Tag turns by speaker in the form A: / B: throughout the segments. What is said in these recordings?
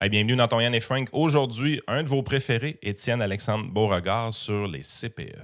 A: Hey, bienvenue dans ton Yann et Frank. Aujourd'hui, un de vos préférés, Étienne-Alexandre Beauregard sur les CPE.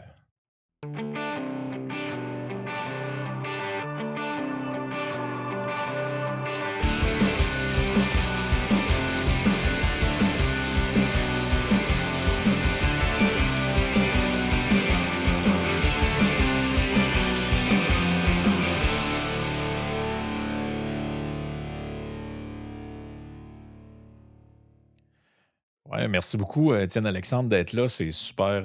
B: Ouais, merci beaucoup, Étienne Alexandre, d'être là. C'est super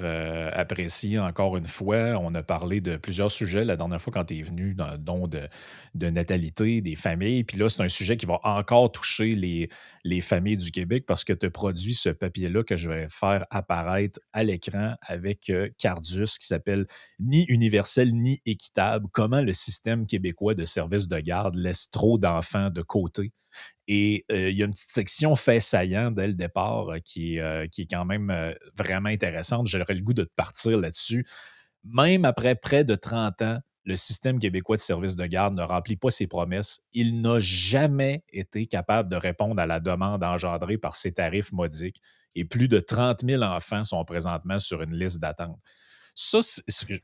B: apprécié encore une fois. On a parlé de plusieurs sujets la dernière fois quand tu es venu, dont de natalité, des familles. Puis là, c'est un sujet qui va encore toucher les familles du Québec parce que tu as produit ce papier-là que je vais faire apparaître à l'écran avec Cardus qui s'appelle Ni universel ni équitable. Comment le système québécois de services de garde laisse trop d'enfants de côté. Et il y a une petite section fait saillant dès le départ qui est quand même vraiment intéressante. J'aurais le goût de te partir là-dessus. Même après près de 30 ans, le système québécois de services de garde ne remplit pas ses promesses. Il n'a jamais été capable de répondre à la demande engendrée par ces tarifs modiques et plus de 30 000 enfants sont présentement sur une liste d'attente. Ça,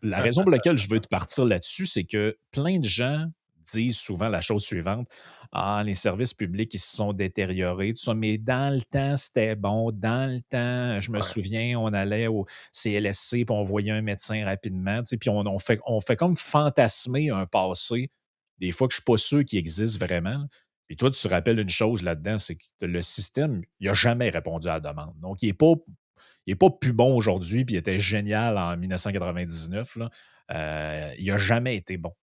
B: la raison pour laquelle je veux te partir là-dessus, c'est que plein de gens disent souvent la chose suivante: ah, les services publics, ils se sont détériorés, tout ça, mais dans le temps, c'était bon. Dans le temps, je me
A: Ouais.
B: souviens, on allait au CLSC puis on voyait un médecin rapidement, tu sais, puis on fait comme fantasmer un passé, des fois que je suis pas sûr qu'il existe vraiment. Puis toi, tu te rappelles une chose là-dedans, c'est que le système, il a jamais répondu à la demande. Donc, il est pas plus bon aujourd'hui, puis il était génial en 1999, là. Il a jamais été bon.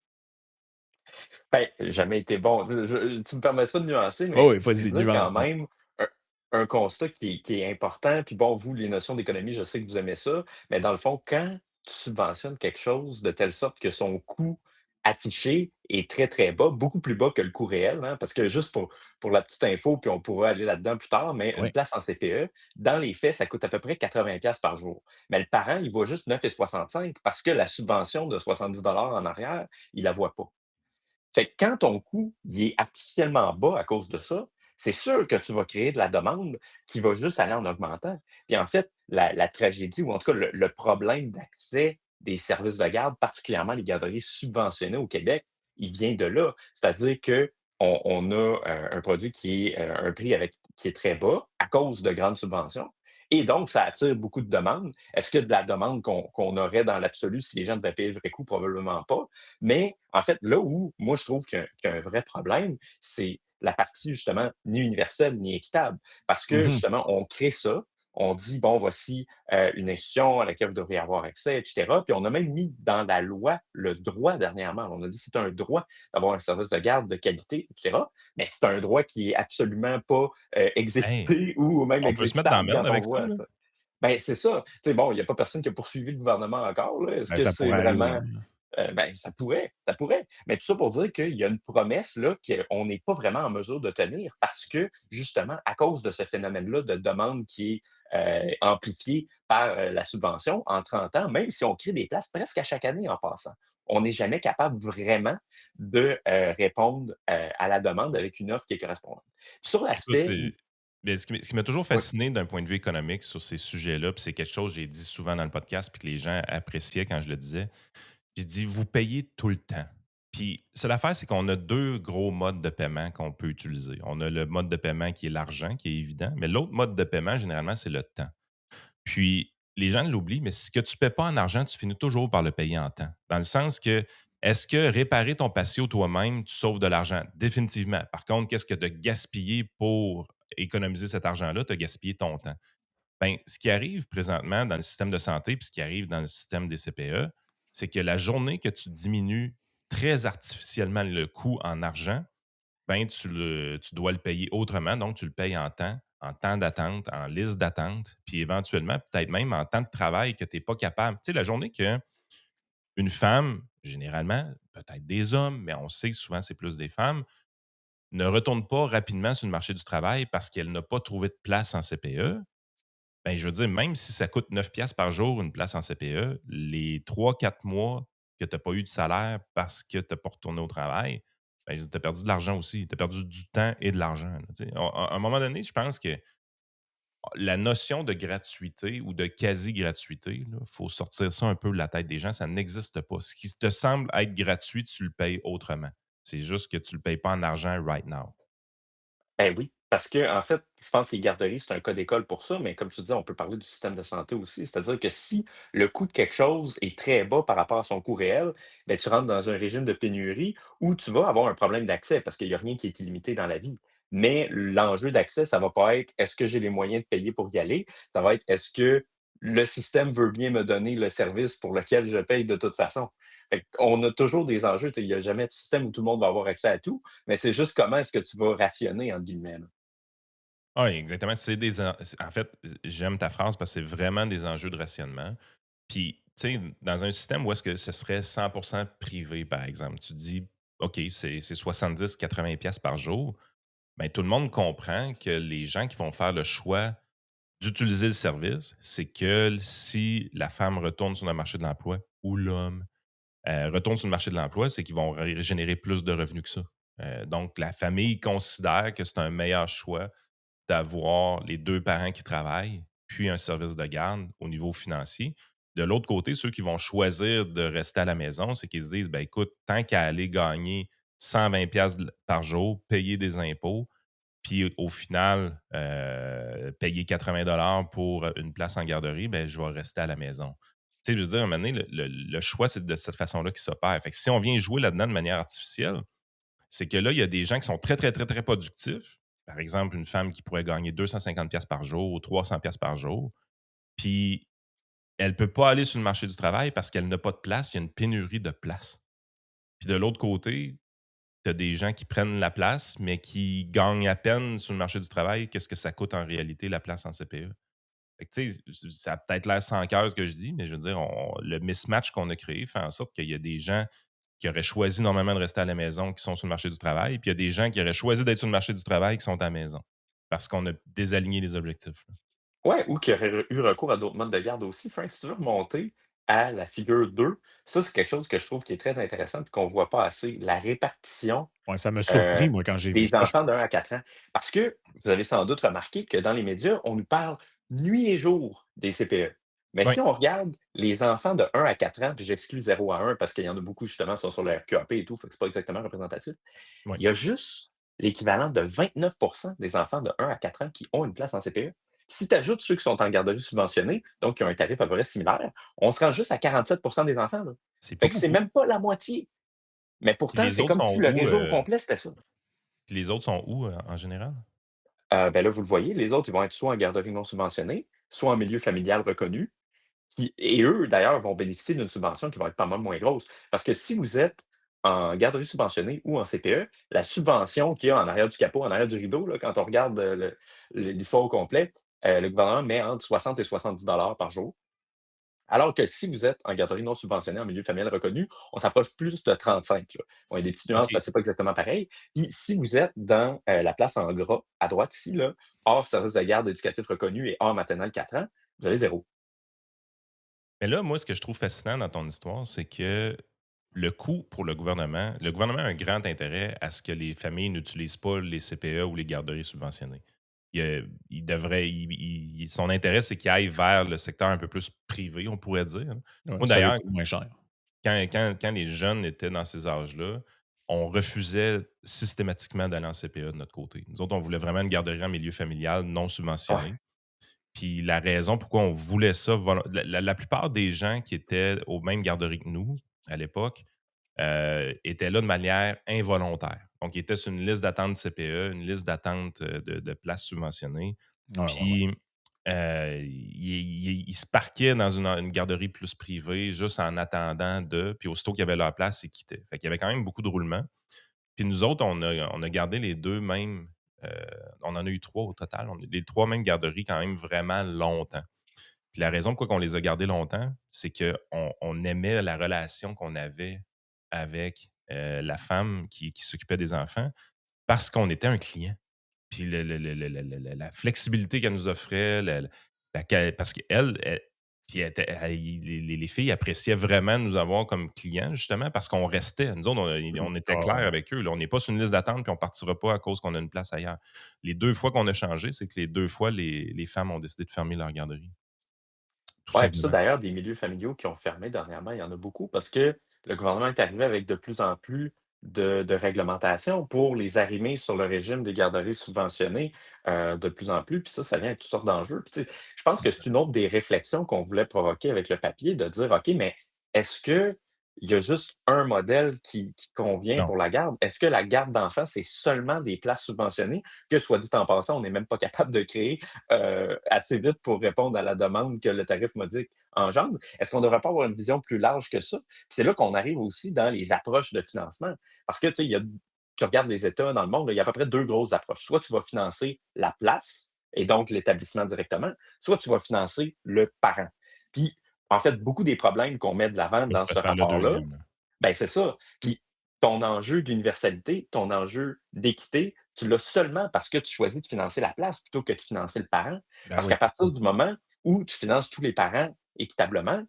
C: Ben, jamais été bon. Tu me permettras de nuancer,
B: Oh
C: mais
B: oui,
C: c'est
B: vas-y,
C: dire quand
B: nuance-moi.
C: même un un constat qui est important. Puis bon, vous, les notions d'économie, je sais que vous aimez ça, mais dans le fond, quand tu subventionnes quelque chose de telle sorte que son coût affiché est très, très bas, beaucoup plus bas que le coût réel, hein, parce que juste pour la petite info, puis on pourra aller là-dedans plus tard, mais une
B: Oui,
C: place en CPE, dans les faits, ça coûte à peu près 80$ par jour. Mais le parent, il voit juste 9,65 parce que la subvention de 70$ en arrière, il la voit pas. Fait que quand ton coût, il est artificiellement bas à cause de ça, c'est sûr que tu vas créer de la demande qui va juste aller en augmentant. Puis en fait, la tragédie ou en tout cas le problème d'accès des services de garde, particulièrement les garderies subventionnées au Québec, il vient de là. C'est-à-dire qu'on a, un produit qui est, un prix qui est très bas à cause de grandes subventions et donc ça attire beaucoup de demandes. Est-ce que de la demande qu'on aurait dans l'absolu si les gens devaient payer le vrai coût? Probablement pas. Mais en fait, là où moi je trouve qu'il y a un vrai problème, c'est la partie justement ni universelle ni équitable. Parce que
B: mmh
C: justement, on crée ça, on dit, bon, voici une institution à laquelle vous devriez avoir accès, etc. Puis on a même mis dans la loi le droit dernièrement. On a dit c'est un droit d'avoir un service de garde de qualité, etc. Mais c'est un droit qui est absolument pas
A: Hey,
C: exécuté ou même
A: on peut se mettre dans la
C: exécutable
A: merde
C: quand on
A: avec ça,
C: voit
A: là?
C: ça. Ben, c'est ça. Tu sais, bon, il n'y a pas personne qui a poursuivi le gouvernement encore, là. Est-ce
B: Ben,
C: que
B: ça
C: c'est
B: pourrait arriver,
C: vraiment
B: là.
C: ben, ça pourrait, ça pourrait. Mais tout ça pour dire qu'il y a une promesse là, qu'on n'est pas vraiment en mesure de tenir parce que, justement, à cause de ce phénomène-là de demande qui est amplifié par la subvention, en 30 ans, même si on crée des places presque à chaque année en passant, on n'est jamais capable vraiment de répondre à la demande avec une offre qui est correspondante. Sur
A: Écoute,
C: l'aspect,
A: ben, ce qui m'a toujours
C: oui,
A: fasciné d'un point de vue économique sur ces sujets-là, puis c'est quelque chose que j'ai dit souvent dans le podcast, puis que les gens appréciaient quand je le disais. J'ai dit: «Vous payez tout le temps». Puis, c'est l'affaire, c'est qu'on a 2 gros modes de paiement qu'on peut utiliser. On a le mode de paiement qui est l'argent, qui est évident, mais l'autre mode de paiement, généralement, c'est le temps. Puis, les gens l'oublient, mais ce que tu ne paies pas en argent, tu finis toujours par le payer en temps. Dans le sens que, est-ce que réparer ton patio toi-même, tu sauves de l'argent? Définitivement. Par contre, qu'est-ce que tu as gaspillé pour économiser cet argent-là? Tu as gaspillé ton temps. Ben, ce qui arrive présentement dans le système de santé, puis ce qui arrive dans le système des CPE, c'est que la journée que tu diminues très artificiellement le coût en argent, ben, tu dois le payer autrement. Donc, tu le payes en temps d'attente, en liste d'attente, puis éventuellement, peut-être même en temps de travail que tu n'es pas capable. Tu sais, la journée qu'une femme, généralement, peut-être des hommes, mais on sait que souvent c'est plus des femmes, ne retourne pas rapidement sur le marché du travail parce qu'elle n'a pas trouvé de place en CPE, ben, je veux dire, même si ça coûte 9 piastres par jour, une place en CPE, les 3 4 mois que tu as pas eu de salaire parce que tu as pas retourné au travail, ben, tu as perdu de l'argent aussi. Tu as perdu du temps et de l'argent, là, tu sais. À un moment donné, je pense que la notion de gratuité ou de quasi-gratuité, il faut sortir ça un peu de la tête des gens, ça n'existe pas. Ce qui te semble être gratuit, tu le payes autrement. C'est juste que tu le payes pas en argent right now.
C: Ben oui, parce que en fait, je pense que les garderies, c'est un cas d'école pour ça, mais comme tu dis, on peut parler du système de santé aussi. C'est-à-dire que si le coût de quelque chose est très bas par rapport à son coût réel, ben, tu rentres dans un régime de pénurie où tu vas avoir un problème d'accès parce qu'il n'y a rien qui est illimité dans la vie. Mais l'enjeu d'accès, ça va pas être est-ce que j'ai les moyens de payer pour y aller? Ça va être est-ce que le système veut bien me donner le service pour lequel je paye de toute façon? On a toujours des enjeux. Il n'y a jamais de système où tout le monde va avoir accès à tout. Mais c'est juste comment est-ce que tu vas rationner, entre guillemets, là.
A: Oui, exactement. En fait, j'aime ta phrase parce que c'est vraiment des enjeux de rationnement. Puis, tu sais, dans un système où est-ce que ce serait 100% privé, par exemple, tu dis, OK, c'est 70-80$ par jour, ben, tout le monde comprend que les gens qui vont faire le choix d'utiliser le service, c'est que si la femme retourne sur le marché de l'emploi ou l'homme retourne sur le marché de l'emploi, c'est qu'ils vont générer plus de revenus que ça. Donc, la famille considère que c'est un meilleur choix d'avoir les 2 parents qui travaillent, puis un service de garde au niveau financier. De l'autre côté, ceux qui vont choisir de rester à la maison, c'est qu'ils se disent: «Ben, écoute, tant qu'à aller gagner 120$ par jour, payer des impôts, puis au final, payer 80$ pour une place en garderie, ben, je vais rester à la maison». Tu sais, je veux dire, à un moment donné, le choix, c'est de cette façon-là qui s'opère. Fait que si on vient jouer là-dedans de manière artificielle, c'est que là, il y a des gens qui sont très, très, très, très productifs. Par exemple, une femme qui pourrait gagner 250$ par jour ou 300$ par jour, puis elle ne peut pas aller sur le marché du travail parce qu'elle n'a pas de place. Il y a une pénurie de place. Puis de l'autre côté, tu as des gens qui prennent la place, mais qui gagnent à peine sur le marché du travail. Qu'est-ce que ça coûte en réalité, la place en CPE? Fait que, tu sais, ça a peut-être l'air sans cœur ce que je dis, mais je veux dire, le mismatch qu'on a créé fait en sorte qu'il y a des gens qui auraient choisi normalement de rester à la maison, qui sont sur le marché du travail, puis il y a des gens qui auraient choisi d'être sur le marché du travail, qui sont à la maison. Parce qu'on a désaligné les objectifs, là.
C: Ouais, ou qui aurait eu recours à d'autres modes de garde aussi. Frank, si tu veux remonter à la figure 2, ça, c'est quelque chose que je trouve qui est très intéressant et qu'on ne voit pas assez, la répartition
B: Ouais, ça m'a
C: Heu,
B: surpris, moi, quand j'ai vu
C: des
B: ça.
C: enfants d'1 à 4 ans. Parce que vous avez sans doute remarqué que dans les médias, on nous parle nuit et jour des CPE. Mais
A: Oui,
C: si on regarde les enfants de 1 à 4 ans, puis j'exclus 0 à 1 parce qu'il y en a beaucoup justement qui sont sur le RQAP et tout, fait que c'est pas exactement représentatif.
A: oui.
C: Il y a juste l'équivalent de 29 des enfants de 1 à 4 ans qui ont une place en CPE. Si tu ajoutes ceux qui sont en garderie subventionnée, donc qui ont un tarif à peu près similaire, on se rend juste à 47 des enfants, là.
A: C'est pas
C: Fait que c'est
A: beaucoup.
C: même pas la moitié. Mais
A: Puis
C: pourtant,
A: les
C: c'est
A: autres
C: comme si
A: sont
C: le
A: où,
C: réseau au complet, c'était ça.
A: en général?
C: Ben, là, vous le voyez, les autres, ils vont être soit en garderie non subventionnée, soit en milieu familial reconnu, et eux, d'ailleurs, vont bénéficier d'une subvention qui va être pas mal moins grosse. Parce que si vous êtes en garderie subventionnée ou en CPE, la subvention qu'il y a en arrière du capot, en arrière du rideau, là, quand on regarde, l'histoire au complet, le gouvernement met entre 60 et 70 par jour. Alors que si vous êtes en garderie non subventionnée, en milieu familial reconnu, on s'approche plus de 35 là. Bon, il y a des petites nuances parce
A: OK.
C: que c'est pas exactement pareil. Puis si vous êtes dans, la place en gras, à droite ici, là, hors service de garde éducatif reconnu et hors maternelle 4 ans, vous avez 0.
A: Mais là, moi, ce que je trouve fascinant dans ton histoire, c'est que le gouvernement a un grand intérêt à ce que les familles n'utilisent pas les CPE ou les garderies subventionnées. Il devrait, son intérêt, c'est qu'il aille vers le secteur un peu plus privé, on pourrait dire, hein.
B: Ouais,
A: Moi,
B: ça lui
A: d'ailleurs,
B: coûte moins cher.
A: quand les jeunes étaient dans ces âges-là, on refusait systématiquement d'aller en CPE de notre côté. Nous autres, on voulait vraiment une garderie en milieu familial non
C: Ouais,
A: subventionnée. Puis la raison pourquoi on voulait ça, la plupart des gens qui étaient aux mêmes garderies que nous, à l'époque, étaient là de manière involontaire. Donc, ils étaient sur une liste d'attente CPE, une liste d'attente, de places subventionnées.
B: Ouais, ouais, ouais.
A: Puis, ils se parquaient dans une garderie plus privée juste en attendant puis aussitôt qu'il y avait leur place, ils quittaient. Fait qu'il y avait quand même beaucoup de roulement. Puis nous autres, on a gardé les 2 mêmes, heu, on en a eu 3 au total. On a les 3 mêmes garderies quand même vraiment longtemps. Puis la raison pourquoi on les a gardées longtemps, c'est qu'on aimait la relation qu'on avait avec, la femme qui s'occupait des enfants parce qu'on était un client. Puis la flexibilité qu'elle nous offrait, parce qu'elle, Puis les filles appréciaient vraiment nous avoir comme clients, justement, parce qu'on restait. Nous autres,
C: Mmh.
A: on était
B: Ah
A: clairs
B: ouais.
A: avec eux. Là. On n'est pas sur une liste d'attente puis on partira pas à cause qu'on a une place ailleurs. Les 2 fois qu'on a changé, c'est que les 2 fois, les femmes ont décidé de fermer leur garderie, tout
C: Ouais, puis ça
A: simplement.
C: d'ailleurs, des milieux familiaux qui ont fermé dernièrement, il y en a beaucoup parce que le gouvernement est arrivé avec de plus en plus de réglementations pour les arrimer sur le régime des garderies subventionnées, de plus en plus, puis ça vient avec toutes sortes d'enjeux. Puis tu sais, je pense que c'est une autre des réflexions qu'on voulait provoquer avec le papier, de dire: «OK, mais est-ce qu'il y a juste un modèle qui convient
A: Non.
C: pour la garde? Est-ce que la garde d'enfants, c'est seulement des places subventionnées?» Que soit dit en passant, on n'est même pas capable de créer assez vite pour répondre à la demande que le tarif modique engendre. Est-ce qu'on ne devrait pas avoir une vision plus large que ça? Puis c'est là qu'on arrive aussi dans les approches de financement. Parce que, tu sais, tu regardes les États dans le monde, là, il y a à peu près deux grosses approches. Soit tu vas financer la place et donc l'établissement directement, soit tu vas financer le parent. Puis, en fait, beaucoup des problèmes qu'on met de l'avant
A: Moi, je
C: dans ce
A: préfère le
C: rapport-là,
A: deuxième. Là.
C: ben, c'est ça. Puis ton enjeu d'universalité, ton enjeu d'équité, tu l'as seulement parce que tu choisis de financer la place plutôt que de financer le parent.
B: Ben
C: Parce
B: oui,
C: qu'à
B: c'est ça.
C: partir du moment où tu finances tous les parents équitablement,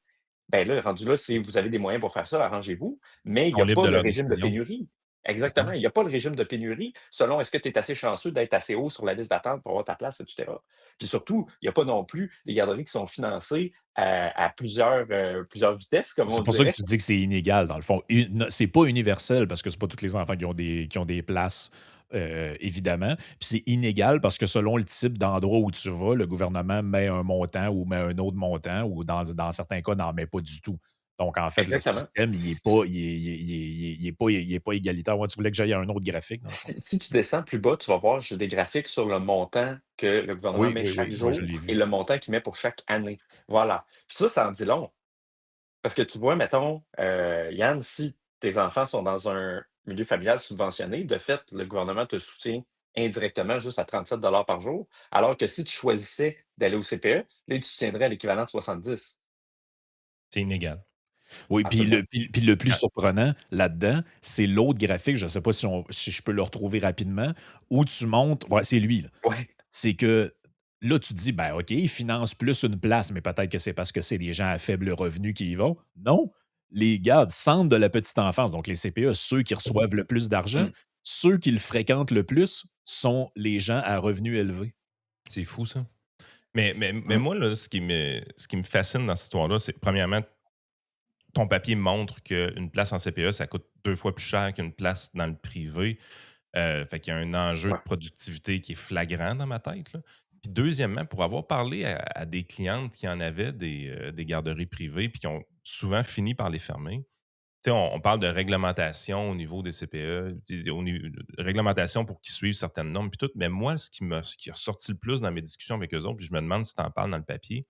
C: ben là, rendu là, c'est vous avez des moyens pour faire ça, arrangez-vous,
A: Ils
C: mais il n'y
A: sont
C: a
A: libres
C: pas
A: de
C: le
A: leurs
C: régime de
A: décisions.
C: pénurie. Exactement,
A: Mhm.
C: il n'y a pas le régime de pénurie selon est-ce que tu es assez chanceux d'être assez haut sur la liste d'attente pour avoir ta place, et cetera. Puis surtout, il n'y a pas non plus des garderies qui sont financées à plusieurs vitesses, comme on
B: C'est pour ça que
C: dirait.
B: tu dis que c'est inégal, dans le fond. C'est pas universel parce que c'est pas tous les enfants qui ont des places, évidemment. Puis c'est inégal parce que selon le type d'endroit où tu vas, le gouvernement met un montant ou met un autre montant ou dans certains cas, n'en met pas du tout. Donc, en fait, le
C: Exactement.
B: système, il est pas, il est pas égalitaire. Ouais, tu voulais que j'aille à un autre graphique, dans le fond?
C: Si tu descends plus bas, tu vas voir, j'ai des graphiques sur le montant que le gouvernement
B: Oui,
C: met
B: oui,
C: chaque
B: oui. Moi, je
C: jour
B: l'ai
C: et
B: vu.
C: le montant qu'il met pour chaque année. Voilà. Puis ça en dit long. Parce que tu vois, mettons, Yann, si tes enfants sont dans un milieu familial subventionné, de fait, le gouvernement te soutient indirectement juste à 37 par jour, alors que si tu choisissais d'aller au CPE, là, il te soutiendrait à l'équivalent de 70.
A: C'est inégal.
B: Oui,
C: Absolument.
B: puis le plus
A: Quand-
B: surprenant là-dedans, c'est l'autre graphique, je ne sais pas si je peux le retrouver rapidement, où tu montres ouais, c'est lui, là.
C: Ouais.
B: C'est que là, tu te dis: «Ben, OK, ils financent plus une place, mais peut-être que c'est parce que c'est des gens à faible revenu qui y vont». Non, les gardes centres de la petite enfance, donc les CPE, ceux qui reçoivent le plus d'argent,
C: Mmh.
B: ceux qui le fréquentent le plus sont les gens à revenus élevés.
A: C'est fou, ça. Mais
C: Mmh.
A: moi, là, ce qui me fascine dans cette histoire-là, c'est premièrement, ton papier montre qu'une place en CPE, ça coûte 2 fois plus cher qu'une place dans le privé. Fait qu'il y a un enjeu de
C: Ouais.
A: productivité qui est flagrant dans ma tête, là. Puis deuxièmement, pour avoir parlé à des clientes qui en avaient des garderies privées puis qui ont souvent fini par les fermer, tu sais, on parle de réglementation au niveau des CPE, tu sais, réglementation pour qu'ils suivent certaines normes puis tout, mais moi, ce qui a ressorti le plus dans mes discussions avec eux autres, puis je me demande si tu en parles dans le papier,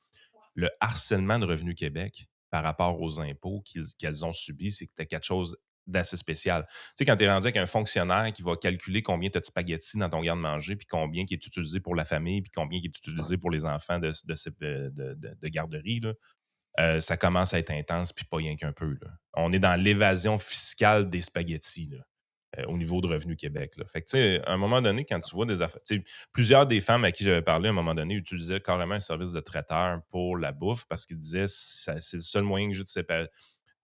A: le harcèlement de Revenu Québec par rapport aux impôts qu'elles ont subis, c'est que c'était quelque chose d'assez spécial. Tu sais, quand tu es rendu avec un fonctionnaire qui va calculer combien tu as de spaghettis dans ton garde-manger, puis combien qui est utilisé pour la famille, puis combien qui est utilisé pour les enfants de garderie, là, ça commence à être intense, puis pas rien qu'un peu. Là. On est dans l'évasion fiscale des spaghettis. Là au niveau de Revenu Québec. Là. Fait que, tu sais, à un moment donné, quand tu vois des affaires, tu sais, plusieurs des femmes à qui j'avais parlé à un moment donné utilisaient carrément un service de traiteur pour la bouffe parce qu'ils disaient c'est le seul moyen que j'ai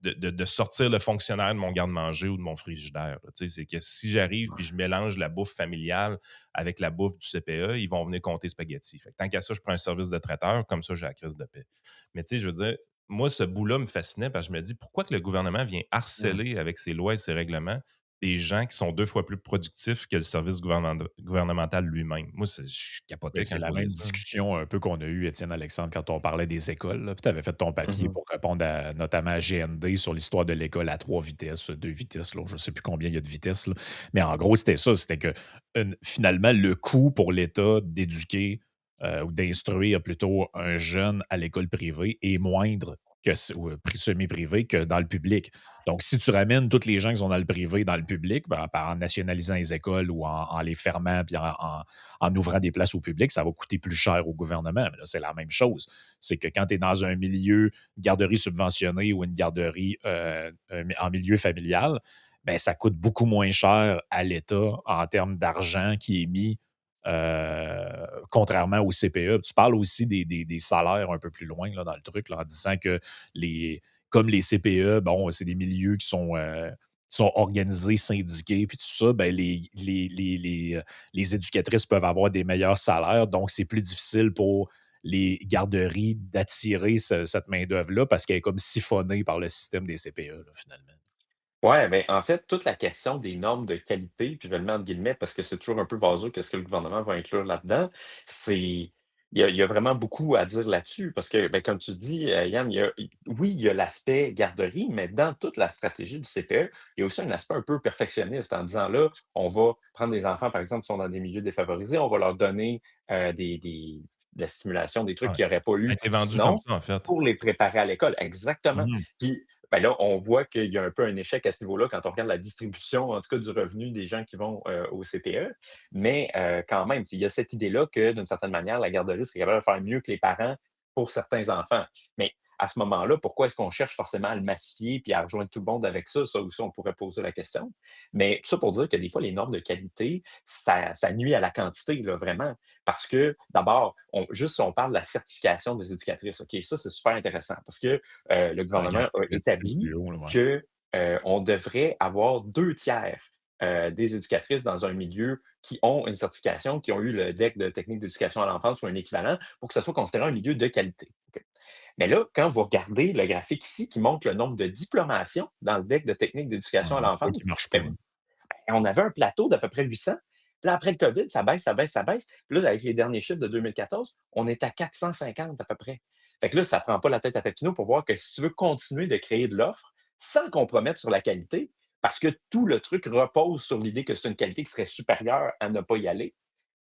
A: de sortir le fonctionnaire de mon garde-manger ou de mon frigidaire. Là. Tu sais, c'est que si j'arrive puis je mélange la bouffe familiale avec la bouffe du CPE, ils vont venir compter spaghettis. Fait que tant qu'à ça, je prends un service de traiteur, comme ça, j'ai la crise de paix. Mais tu sais, je veux dire, moi, ce bout-là me fascinait parce que je me dis pourquoi que le gouvernement vient
C: Mmh.
A: harceler avec ses lois et ses règlements des gens qui sont 2 fois plus productifs que le service gouvernemental lui-même. Moi, je
B: Ben,
A: capotais
B: c'est
A: quand je
B: la
A: voyais
B: même
A: ça.
B: discussion un peu qu'on a eue, Étienne Alexandre, quand on parlait des écoles, là. Puis tu avais fait ton papier
C: Mmh.
B: pour répondre notamment à GND sur l'histoire de l'école à 3 vitesses, 2 vitesses, là, je ne sais plus combien il y a de vitesses, là. Mais en gros, c'était ça, c'était que finalement, le coût pour l'État d'éduquer ou d'instruire plutôt un jeune à l'école privée est moindre ou semi-privé que dans le public. Donc, si tu ramènes tous les gens qui sont dans le privé dans le public, ben, en nationalisant les écoles ou en les fermant puis en ouvrant des places au public, ça va coûter plus cher au gouvernement. Mais là, c'est la même chose. C'est que quand tu es dans un milieu garderie subventionnée ou une garderie en milieu familial, ben, ça coûte beaucoup moins cher à l'État en termes d'argent qui est mis contrairement au CPE. Tu parles aussi des salaires un peu plus loin là, dans le truc, là, en disant que les, comme les CPE, bon, c'est des milieux qui sont organisés, syndiqués, puis tout ça, ben les éducatrices peuvent avoir des meilleurs salaires, donc c'est plus difficile pour les garderies d'attirer cette main-d'œuvre-là parce qu'elle est comme siphonnée par le système des CPE, là, finalement.
C: Ouais, ben, en fait, toute la question des normes de qualité, puis je vais le mettre entre guillemets parce que c'est toujours un peu vaseux qu'est-ce que le gouvernement va inclure là-dedans, c'est il y a vraiment beaucoup à dire là-dessus parce que, ben, comme tu dis, Yann, oui, il y a l'aspect garderie, mais dans toute la stratégie du CPE, il y a aussi un aspect un peu perfectionniste en disant là, on va prendre des enfants, par exemple, qui sont dans des milieux défavorisés, on va leur donner de la stimulation, des trucs
B: Ouais.
C: qu'ils n'auraient pas
A: Ça a
C: eu
A: été vendu comme
C: sinon
A: ça, en fait.
C: pour les préparer à l'école. Exactement.
B: Mhm.
C: Puis ben là, on voit qu'il y a un peu un échec à ce niveau-là quand on regarde la distribution, en tout cas du revenu des gens qui vont au CPE. Mais quand même, il y a cette idée-là que, d'une certaine manière, la garderie serait capable de faire mieux que les parents pour certains enfants. Mais à ce moment-là, pourquoi est-ce qu'on cherche forcément à le massifier puis à rejoindre tout le monde avec ça? Ça aussi, on pourrait poser la question. Mais tout ça pour dire que des fois, les normes de qualité, ça nuit à la quantité, là, vraiment. Parce que, d'abord, juste si on parle de la certification des éducatrices, OK, ça, c'est super intéressant parce que le
B: Ah, regarde,
C: gouvernement a
B: je le
C: établi
B: plus haut, là, ouais.
C: que, on devrait avoir 2/3 des éducatrices dans un milieu qui ont une certification, qui ont eu le DEC de technique d'éducation à l'enfance ou un équivalent pour que ça soit considéré un milieu de qualité. OK. Mais là, quand vous regardez le graphique ici qui montre le nombre de diplomations dans le DEC de technique
B: Ouais,
C: d'éducation à
B: on voit qu'il
C: l'enfance,
B: ne marche pas,
C: ben,
B: là.
C: on avait un plateau d'à peu près 800. Puis là, après le COVID, ça baisse, ça baisse, ça baisse. Puis là, avec les derniers chiffres de 2014, on est à 450 à peu près. Fait que là, ça prend pas la tête à Papineau pour voir que si tu veux continuer de créer de l'offre sans compromettre sur la qualité, parce que tout le truc repose sur l'idée que c'est une qualité qui serait supérieure à ne pas y aller,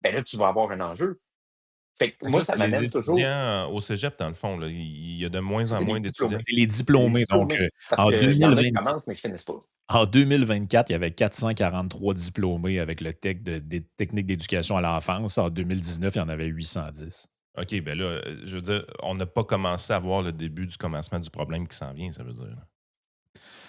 C: ben là, tu vas avoir un enjeu. Fait que
A: Fait que
C: moi,
A: là,
C: ça
A: c'est les
C: m'amène toujours
A: étudiants au cégep, dans le fond, là. Il y a de moins
C: ça,
A: en
C: c'est les
A: moins d'étudiants.
C: diplômés.
B: C'est les
C: C'est les
B: diplômés, donc
C: diplômés. Parce
B: en
C: qu'il y en a qui
B: 2020
C: commencent, mais qui finissent pas.
B: en 2024, il y avait 443 diplômés avec le TEC des techniques d'éducation à l'enfance. En 2019, il y en avait 810.
A: OK, ben là, je veux dire, on n'a pas commencé à voir le début du commencement du problème qui s'en vient, ça veut dire, là.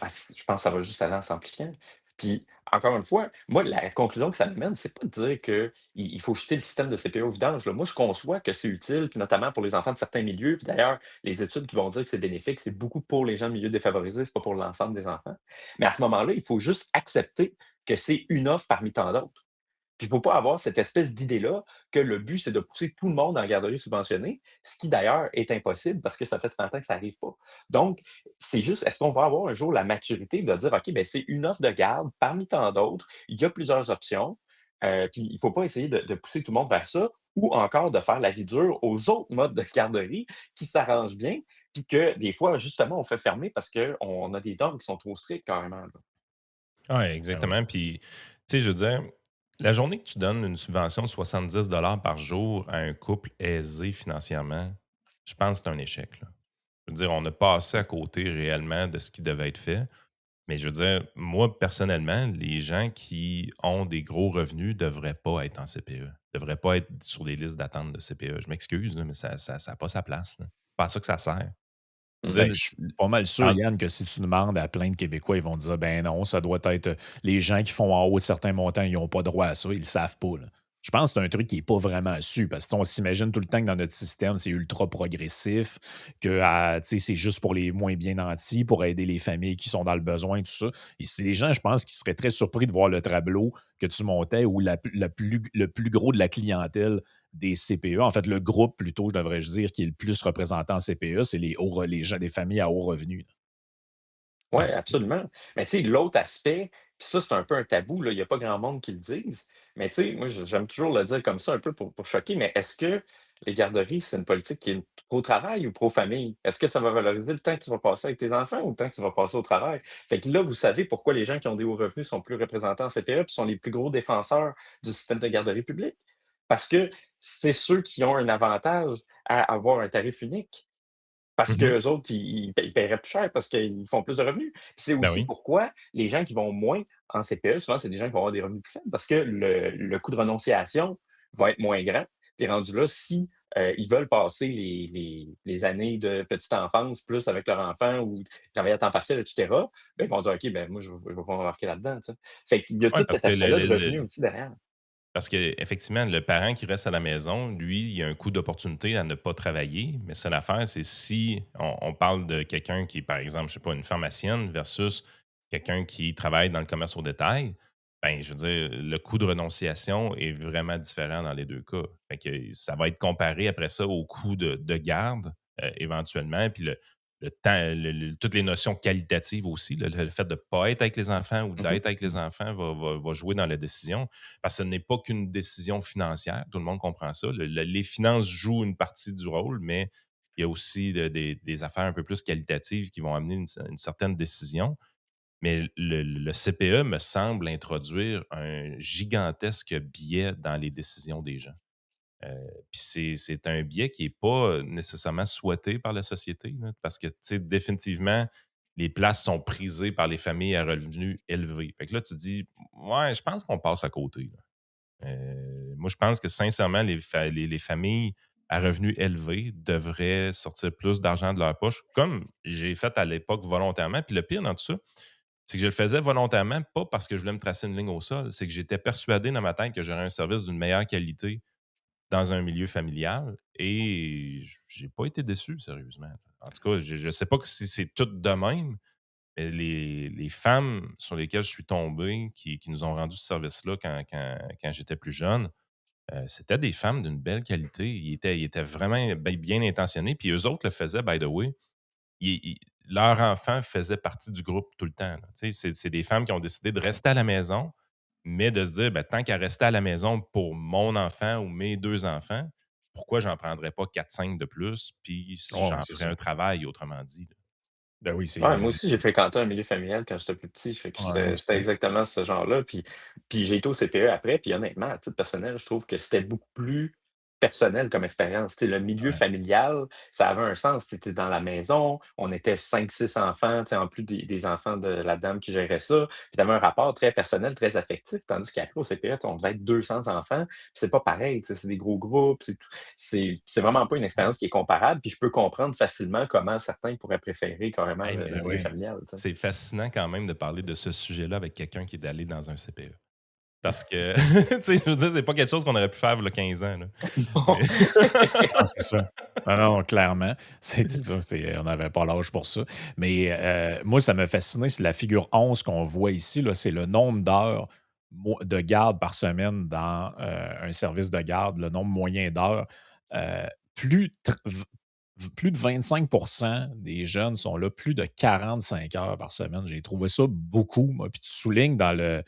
C: Ah, je pense que ça va juste aller en s'amplifiant. Puis, encore une fois, moi, la conclusion que ça m'amène, c'est pas de dire qu'il faut jeter le système de CPE au vidange, là. Moi, je conçois que c'est utile, puis notamment pour les enfants de certains milieux. Puis d'ailleurs, les études qui vont dire que c'est bénéfique, c'est beaucoup pour les gens de milieux défavorisés, c'est pas pour l'ensemble des enfants. Mais à ce moment-là, il faut juste accepter que c'est une offre parmi tant d'autres. Puis il ne faut pas avoir cette espèce d'idée-là que le but, c'est de pousser tout le monde en garderie subventionnée, ce qui d'ailleurs est impossible parce que ça fait 30 ans que ça n'arrive pas. Donc, c'est juste, est-ce qu'on va avoir un jour la maturité de dire, OK, ben, c'est une offre de garde parmi tant d'autres, il y a plusieurs options, puis il ne faut pas essayer de pousser tout le monde vers ça ou encore de faire la vie dure aux autres modes de garderie qui s'arrangent bien, puis que des fois, justement, on fait fermer parce qu'on a des normes qui sont trop strictes carrément, là.
A: Ouais,
B: Ah oui.
A: exactement. Puis, tu sais, je veux dire, la journée que tu donnes une subvention de 70 $ par jour à un couple aisé financièrement, je pense que c'est un échec, là. Je veux dire, on a passé à côté réellement de ce qui devait être fait. Mais je veux dire, moi, personnellement, les gens qui ont des gros revenus ne devraient pas être en CPE. Ne devraient pas être sur les listes d'attente de CPE. Je m'excuse, là, mais ça a pas sa place, là. C'est pas à ça que ça sert. Je veux
C: Mmh.
B: Ben,
A: dire,
B: je suis pas mal sûr,
A: dans-
B: Yann, que si tu demandes à plein de Québécois, ils vont te dire: «Ben non, ça doit être, les gens qui font en haut de certains montants, ils ont pas droit à ça, ils le savent pas», là. Je pense que c'est un truc qui est pas vraiment su parce qu'on s'imagine tout le temps que dans notre système, c'est ultra progressif, que, tu sais, c'est juste pour les moins bien nantis, pour aider les familles qui sont dans le besoin, tout ça. Et c'est les gens, je pense, qui seraient très surpris de voir le tableau que tu montais où le plus gros de la clientèle des CPE. En fait, le groupe, plutôt, je devrais-je dire, qui est le plus représentant en CPE, c'est les gens des familles à haut revenu, là.
C: Oui,
A: ouais,
C: absolument. Mais tu sais, l'autre aspect, puis ça, c'est un peu un tabou, là, il y a pas grand monde qui le dise, mais tu sais, moi, j'aime toujours le dire comme ça un peu pour choquer, mais est-ce que les garderies, c'est une politique qui est pro-travail ou pro-famille? Est-ce que ça va valoriser le temps que tu vas passer avec tes enfants ou le temps que tu vas passer au travail? Fait que là, vous savez pourquoi les gens qui ont des hauts revenus sont plus représentés en CPE puis sont les plus gros défenseurs du système de garderie publique. Parce que c'est ceux qui ont un avantage à avoir un tarif unique. Parce
A: mhm,
C: qu'eux autres, ils paieraient plus cher parce qu'ils font plus de revenus. C'est
A: ben
C: aussi
A: oui.
C: pourquoi les gens qui vont moins en CPE, souvent, c'est des gens qui vont avoir des revenus plus faibles parce que le coût de renonciation va être moins grand. Puis rendu là, si ils veulent passer les années de petite enfance plus avec leur enfant ou travailler à temps partiel, etc., ben, ils vont dire OK, ben moi, je vais pas m'embarquer là-dedans, tu sais. Fait qu'il y a
A: Ouais,
C: tout
A: parce
C: cet
A: que
C: aspect-là de revenus aussi derrière.
A: Parce qu'effectivement, le parent qui reste à la maison, lui, il a un coût d'opportunité à ne pas travailler. Mais ça, l'affaire, c'est si on parle de quelqu'un qui est, par exemple, je sais pas, une pharmacienne versus quelqu'un qui travaille dans le commerce au détail, ben, je veux dire, le coût de renonciation est vraiment différent dans les deux cas. Fait que ça va être comparé après ça au coût de garde, éventuellement, puis le temps, toutes les notions qualitatives aussi, le fait de ne pas être avec les enfants ou
C: Mmh.
A: d'être avec les enfants va jouer dans la décision. Parce que ce n'est pas qu'une décision financière. Tout le monde comprend ça. Les finances jouent une partie du rôle, mais il y a aussi des affaires un peu plus qualitatives qui vont amener une certaine décision. Mais le CPE me semble introduire un gigantesque biais dans les décisions des gens. Puis c'est un biais qui n'est pas nécessairement souhaité par la société, là, parce que, tu sais, définitivement, les places sont prisées par les familles à revenus élevés. Fait que là, tu dis, ouais, je pense qu'on passe à côté, là. Moi, je pense que sincèrement, les familles à revenus élevés devraient sortir plus d'argent de leur poche, comme j'ai fait à l'époque volontairement. Puis le pire dans tout ça, c'est que je le faisais volontairement, pas parce que je voulais me tracer une ligne au sol, c'est que j'étais persuadé dans ma tête que j'aurais un service d'une meilleure qualité dans un milieu familial et j'ai pas été déçu, sérieusement. En tout cas, je sais pas si c'est tout de même, mais les femmes sur lesquelles je suis tombé, qui nous ont rendu ce service-là quand j'étais plus jeune, c'était des femmes d'une belle qualité. Ils étaient vraiment bien intentionnés. Puis eux autres le faisaient, by the way. Leur enfant faisait partie du groupe tout le temps, là. Tu sais, c'est des femmes qui ont décidé de rester à la maison, mais de se dire, ben, tant qu'à rester à la maison pour mon enfant ou mes 2 enfants, pourquoi j'en prendrais pas quatre cinq de plus, puis
B: Oh, oui,
A: j'en
B: c'est
A: ferais
B: ça.
A: un travail, autrement dit, là.
B: Ben oui,
C: Ouais,
B: c'est
C: moi aussi, j'ai fréquenté un milieu familial quand j'étais plus petit, fait que
B: ouais, moi
C: c'était
B: aussi.
C: exactement ce genre-là, puis j'ai été au CPE après, puis honnêtement, à titre personnel, je trouve que c'était beaucoup plus personnel comme expérience. Tu sais, le milieu
B: Ouais.
C: familial, ça avait un sens. Tu étais dans la maison, on était 5 6 enfants, tu sais, en plus des enfants de la dame qui gérait ça, puis tu avais un rapport très personnel, très affectif, tandis qu'après au CPE, tu sais, on devait être 200 enfants, puis c'est pas pareil, tu sais, c'est des gros groupes, c'est vraiment pas une expérience qui est comparable, puis je peux comprendre facilement comment certains pourraient préférer carrément
A: Hey,
C: le
A: mais
B: Ben
C: milieu
B: oui.
C: familial, tu sais.
A: c'est fascinant quand même de parler de ce sujet-là avec quelqu'un qui est allé dans un CPE. Parce que, tu sais, je veux dire, c'est pas quelque chose qu'on aurait pu faire il y a 15 ans, là.
C: Non.
A: Mais
B: Ah, c'est ça. Ah non, clairement. C'est ça, on n'avait pas l'âge pour ça. Mais moi, ça m'a fasciné, c'est la figure 11 qu'on voit ici, là, c'est le nombre d'heures de garde par semaine dans un service de garde, le nombre moyen d'heures. Euh, plus, plus de 25% des jeunes sont là plus de 45 heures par semaine. J'ai trouvé ça beaucoup, moi. Puis tu soulignes
A: ouais,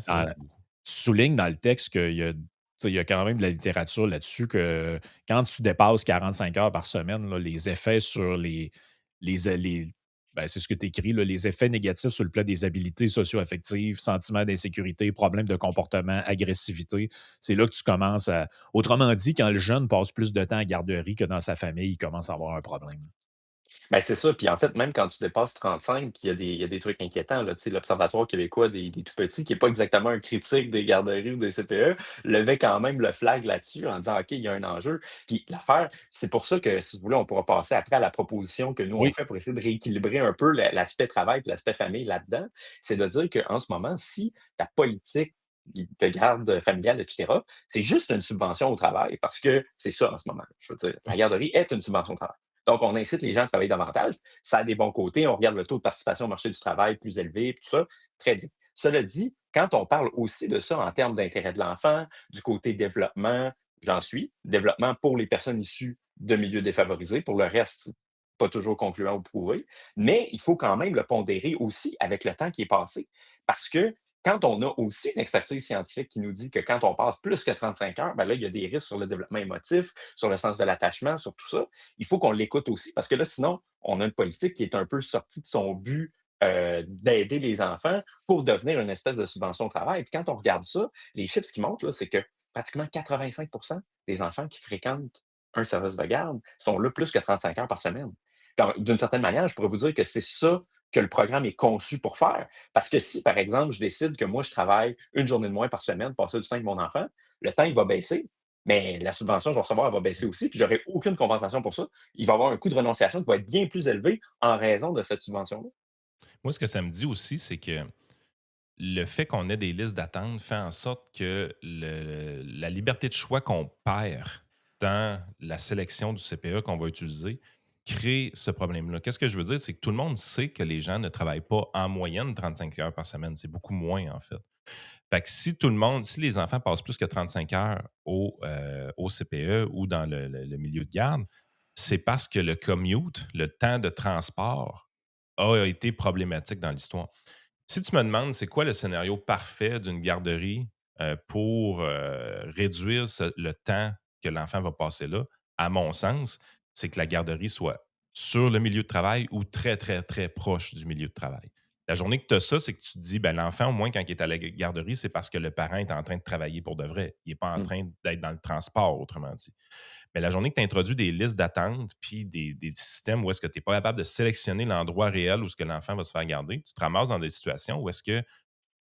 A: c'est vrai,
B: dans,
A: c'est beaucoup.
B: tu soulignes dans le texte qu'il y a, tu sais, il y a quand même de la littérature là-dessus que quand tu dépasses 45 heures par semaine, là, les effets sur les ben, c'est ce que tu écris, les effets négatifs sur le plan des habiletés socio-affectives, sentiments d'insécurité, problèmes de comportement, agressivité, c'est là que tu commences à. Autrement dit, quand le jeune passe plus de temps à garderie que dans sa famille, il commence à avoir un problème.
C: Ben, c'est ça, puis en fait, même quand tu dépasses 35, il y a des trucs inquiétants, là. Tu sais, l'Observatoire québécois des tout-petits, qui est pas exactement un critique des garderies ou des CPE, levait quand même le flag là-dessus en disant: «OK, il y a un enjeu». Puis l'affaire, c'est pour ça que, si vous voulez, on pourra passer après à la proposition que nous, on
B: Oui,
C: fait pour essayer de rééquilibrer un peu l'aspect travail et l'aspect famille là-dedans. C'est de dire qu'en ce moment, si ta politique de garde familiale, et cetera, c'est juste une subvention au travail, parce que c'est ça en ce moment. Je veux dire, la garderie est une subvention au travail. Donc, on incite les gens à travailler davantage. Ça a des bons côtés. On regarde le taux de participation au marché du travail plus élevé, puis tout ça. Très bien. Cela dit, quand on parle aussi de ça en termes d'intérêt de l'enfant, du côté développement, j'en suis. Développement pour les personnes issues de milieux défavorisés. Pour le reste, pas toujours concluant ou prouvé. Mais il faut quand même le pondérer aussi avec le temps qui est passé. Parce que quand on a aussi une expertise scientifique qui nous dit que quand on passe plus que 35 heures, ben là, il y a des risques sur le développement émotif, sur le sens de l'attachement, sur tout ça, il faut qu'on l'écoute aussi parce que là, sinon, on a une politique qui est un peu sortie de son but d'aider les enfants pour devenir une espèce de subvention au travail. Puis quand on regarde ça, les chiffres qui montrent, là, c'est que pratiquement 85 des enfants qui fréquentent un service de garde sont là plus que 35 heures par semaine. D'une certaine manière, je pourrais vous dire que c'est ça que le programme est conçu pour faire. Parce que si, par exemple, je décide que moi, je travaille une journée de moins par semaine, passer du temps avec mon enfant, le temps, il va baisser, mais la subvention que je vais recevoir, elle va baisser aussi, puis j'aurai aucune compensation pour ça. Il va y avoir un coût de renonciation qui va être bien plus élevé en raison de cette subvention-là.
A: Moi, ce que ça me dit aussi, c'est que le fait qu'on ait des listes d'attente fait en sorte que la liberté de choix qu'on perd dans la sélection du CPE qu'on va utiliser crée ce problème-là. Qu'est-ce que je veux dire? C'est que tout le monde sait que les gens ne travaillent pas en moyenne 35 heures par semaine. C'est beaucoup moins, en fait. Fait que si les enfants passent plus que 35 heures au CPE ou dans le milieu de garde, c'est parce que le commute, le temps de transport, a été problématique dans l'histoire. Si tu me demandes c'est quoi le scénario parfait d'une garderie pour réduire le temps que l'enfant va passer là, à mon sens, c'est que la garderie soit sur le milieu de travail ou très, très, très proche du milieu de travail. La journée que tu as ça, c'est que tu te dis, ben, l'enfant, au moins, quand il est à la garderie, c'est parce que le parent est en train de travailler pour de vrai. Il n'est pas en
C: Mmh.
A: train d'être dans le transport, autrement dit. Mais la journée que tu introduis des listes d'attente puis des systèmes où est-ce que tu n'es pas capable de sélectionner l'endroit réel où ce que l'enfant va se faire garder, tu te ramasses dans des situations où est-ce que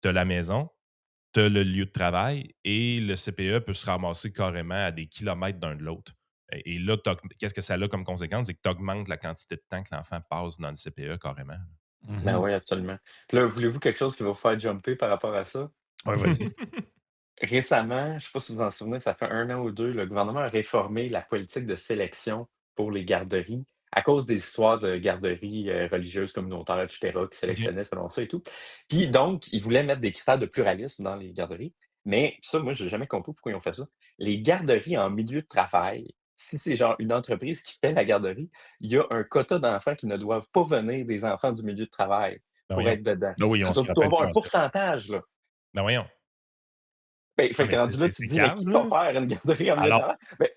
A: tu as la maison, tu as le lieu de travail et le CPE peut se ramasser carrément à des kilomètres d'un de l'autre. Et là, qu'est-ce que ça a comme conséquence? C'est que tu augmentes la quantité de temps que l'enfant passe dans le CPE carrément.
C: Ben
B: Mhm.
C: oui, absolument. Puis là, voulez-vous quelque chose qui va vous faire jumper par rapport à ça?
B: Ouais, vas-y.
C: Récemment, je ne sais pas si vous en souvenez, ça fait 1 an ou 2, le gouvernement a réformé la politique de sélection pour les garderies à cause des histoires de garderies, religieuses, communautaires, et cetera, qui
A: OK.
C: sélectionnaient selon ça et tout. Puis donc, ils voulaient mettre des critères de pluralisme dans les garderies. Mais ça, moi, j'ai jamais compris pourquoi ils ont fait ça. Les garderies en milieu de travail, si c'est genre une entreprise qui fait la garderie, il y a un quota d'enfants qui ne doivent pas venir des enfants du milieu de travail
A: Ben
C: pour
A: voyons.
C: être dedans.
B: Ah oui,
C: Ça
B: on se
C: doit
B: rappelle le
C: avoir un
B: concept.
C: pourcentage, là.
A: Ben voyons.
C: Ben,
A: Non,
C: fait
A: mais
C: que rendu là, tu te
A: c'est
C: dis: «Mais
A: cave,
C: qui va
A: là.
C: faire une garderie en milieu de
B: Alors,
C: travail?» Ben,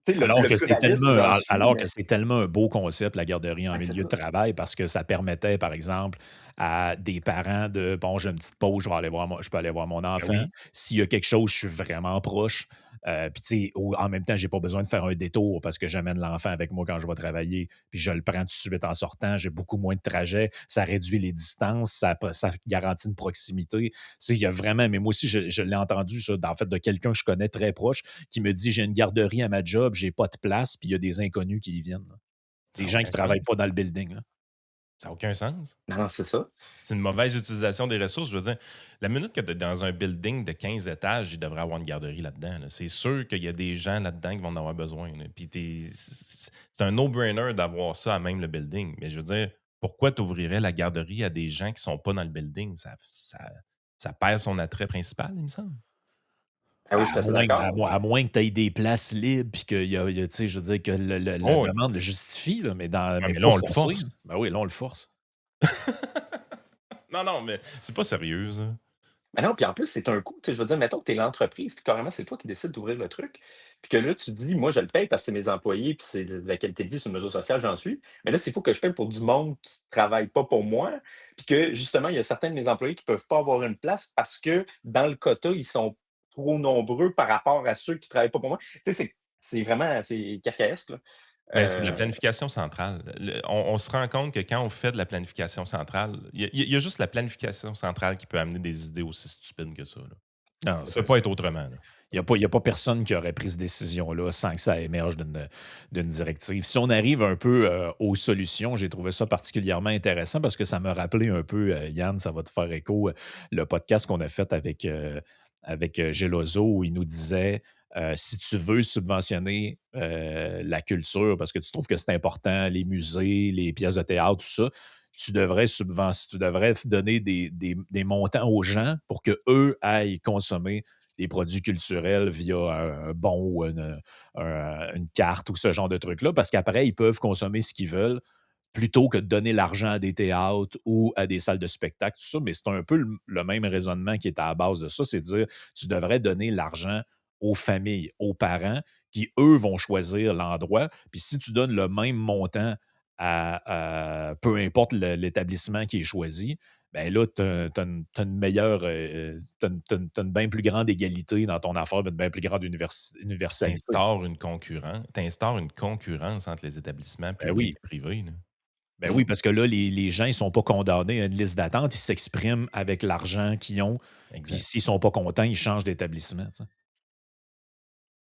C: tu sais, le
B: Alors
C: le
B: que c'est
C: pluralisme, j'en suis,
B: alors que
C: mais
B: c'est tellement un beau concept, la garderie en
C: ouais, c'est
B: milieu de
C: ça.
B: travail, parce que ça permettait, par exemple, à des parents de: «Bon, j'ai une petite pause, je peux aller voir mon
A: Ben
B: enfant.
A: oui.
B: S'il y a quelque chose, je suis vraiment proche». Puis tu sais, en même temps, j'ai pas besoin de faire un détour parce que j'amène l'enfant avec moi quand je vais travailler, puis je le prends tout de suite en sortant. J'ai beaucoup moins de trajets, ça réduit les distances, ça garantit une proximité. Tu sais, il y a vraiment mais moi aussi, je l'ai entendu ça, en fait, de quelqu'un que je connais très proche qui me dit: «J'ai une garderie à ma job, j'ai pas de place», puis il y a des inconnus qui y viennent, là.
A: Ça
B: Des
A: n'a
B: gens qui
A: aucun
B: travaillent
A: sens.
B: pas dans le building, là.
A: Ça n'a aucun sens.
C: Non, non, c'est ça.
A: C'est une mauvaise utilisation des ressources. Je veux dire, la minute que tu es dans un building de 15 étages, il devrait avoir une garderie là-dedans, là. C'est sûr qu'il y a des gens là-dedans qui vont en avoir besoin, là. Puis c'est un no-brainer d'avoir ça à même le building. Mais je veux dire, pourquoi tu ouvrirais la garderie à des gens qui sont pas dans le building? Ça perd son attrait principal, il me semble.
C: Ah oui, je suis assez d'accord.
B: À moins que tu aies des places libres puis qu'il y a tu sais, je veux dire que la
A: Oh oui.
B: demande le justifie, là,
A: Ouais,
B: mais
A: mais là,
B: pas
A: on le
B: forcé.
A: force.
B: Ben oui, là, on le force.
A: Non, non, mais c'est pas sérieux, ça.
C: Mais non, puis en plus, c'est un coût, tu sais, je veux dire, mettons que tu es l'entreprise, puis carrément, c'est toi qui décides d'ouvrir le truc, puis que là, tu te dis: «Moi, je le paye parce que c'est mes employés, puis c'est de la qualité de vie, c'est une mesure sociale, j'en suis». Mais là, c'est faut que je paye pour du monde qui travaille pas pour moi, puis que justement, il y a certains de mes employés qui peuvent pas avoir une place parce que dans le quota, ils sont trop nombreux par rapport à ceux qui travaillent pas pour moi. Tu sais, c'est vraiment c'est kafkaesque, là.
A: Ben, c'est de la
C: Heu,
A: planification centrale. On se rend compte que quand on fait de la planification centrale, il y a juste la planification centrale qui peut amener des idées aussi stupides que ça, là.
B: Non,
A: Ça peut pas être autrement, là.
B: il y a pas personne qui aurait pris cette décision-là sans que ça émerge d'une directive. Si on arrive un peu, aux solutions, j'ai trouvé ça particulièrement intéressant parce que ça m'a rappelé un peu, Yann, ça va te faire écho, le podcast qu'on a fait avec Gelozo où il nous disait, si tu veux subventionner, la culture parce que tu trouves que c'est important, les musées, les pièces de théâtre, tout ça, tu devrais donner des montants aux gens pour qu'eux aillent consommer des produits culturels via un bon ou une carte ou ce genre de trucs-là, parce qu'après, ils peuvent consommer ce qu'ils veulent plutôt que de donner l'argent à des théâtres ou à des salles de spectacle, tout ça. Mais c'est un peu le même raisonnement qui est à la base de ça, c'est de dire tu devrais donner l'argent aux familles, aux parents, qui, eux, vont choisir l'endroit. Puis si tu donnes le même montant peu importe l'établissement qui est choisi, ben là, tu as, une meilleure, t'as une bien plus grande égalité dans ton affaire, une bien plus grande universalité.
A: T'instaures une concurrence entre les établissements
B: Ben
A: publics
B: oui.
A: et privés, là.
B: Ben
A: Mmh.
B: oui, parce que là, les gens, ils sont pas condamnés à une liste d'attente, ils s'expriment avec l'argent qu'ils ont, puis
A: Exact.
B: s'ils sont pas contents, ils changent d'établissement, tu sais.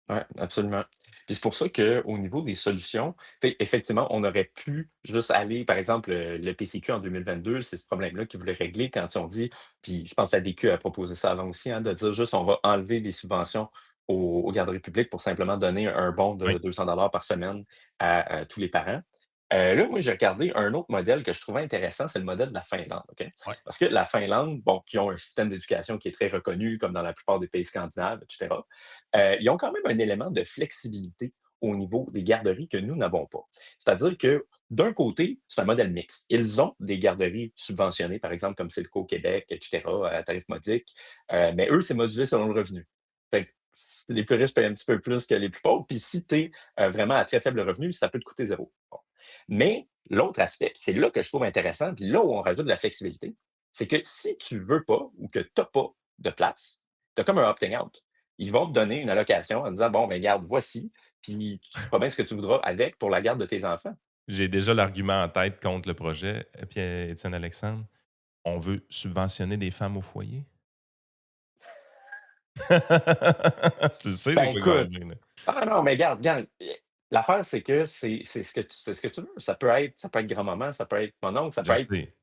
C: ouais, absolument. Puis c'est pour ça qu'au niveau des solutions, tu sais, effectivement, on aurait pu juste aller, par exemple, le PCQ en 2022, c'est ce problème-là qu'ils voulaient régler quand ils ont dit, puis je pense que la DQ a proposé ça avant aussi, hein, de dire juste on va enlever les subventions aux garderies publiques pour simplement donner un bon
A: Oui.
C: de 200 $ par semaine à tous les parents. Là, moi, j'ai regardé un autre modèle que je trouvais intéressant, c'est le modèle de la Finlande, OK?
B: Ouais.
C: Parce que la Finlande, bon, qui ont un système d'éducation qui est très reconnu, comme dans la plupart des pays scandinaves, et cetera, ils ont quand même un élément de flexibilité au niveau des garderies que nous n'avons pas. C'est-à-dire que, d'un côté, c'est un modèle mixte. Ils ont des garderies subventionnées, par exemple, comme c'est le cas au Québec, et cetera, à tarif modique, mais eux, c'est modulé selon le revenu. Fait que si les plus riches payent un petit peu plus que les plus pauvres, puis si tu es vraiment à très faible revenu, ça peut te coûter zéro. Bon. Mais l'autre aspect, puis c'est là que je trouve intéressant, puis là où on rajoute de la flexibilité, c'est que si tu ne veux pas ou que tu n'as pas de place, tu as comme un opting out. Ils vont te donner une allocation en disant: «Bon, ben garde, voici, puis tu feras bien ce que tu voudras avec pour la garde de tes enfants».
A: J'ai déjà l'argument en tête contre le projet, Pierre Étienne Alexandre. On veut subventionner des femmes au foyer? Tu sais,
C: Ben
A: c'est quoi que je vais
C: écoute,
A: dire, là.
C: ah non, mais garde, l'affaire, c'est que c'est ce que tu veux. Ça peut être grand-maman, ça peut être mon oncle, ça peut
A: Je
C: être
A: sais.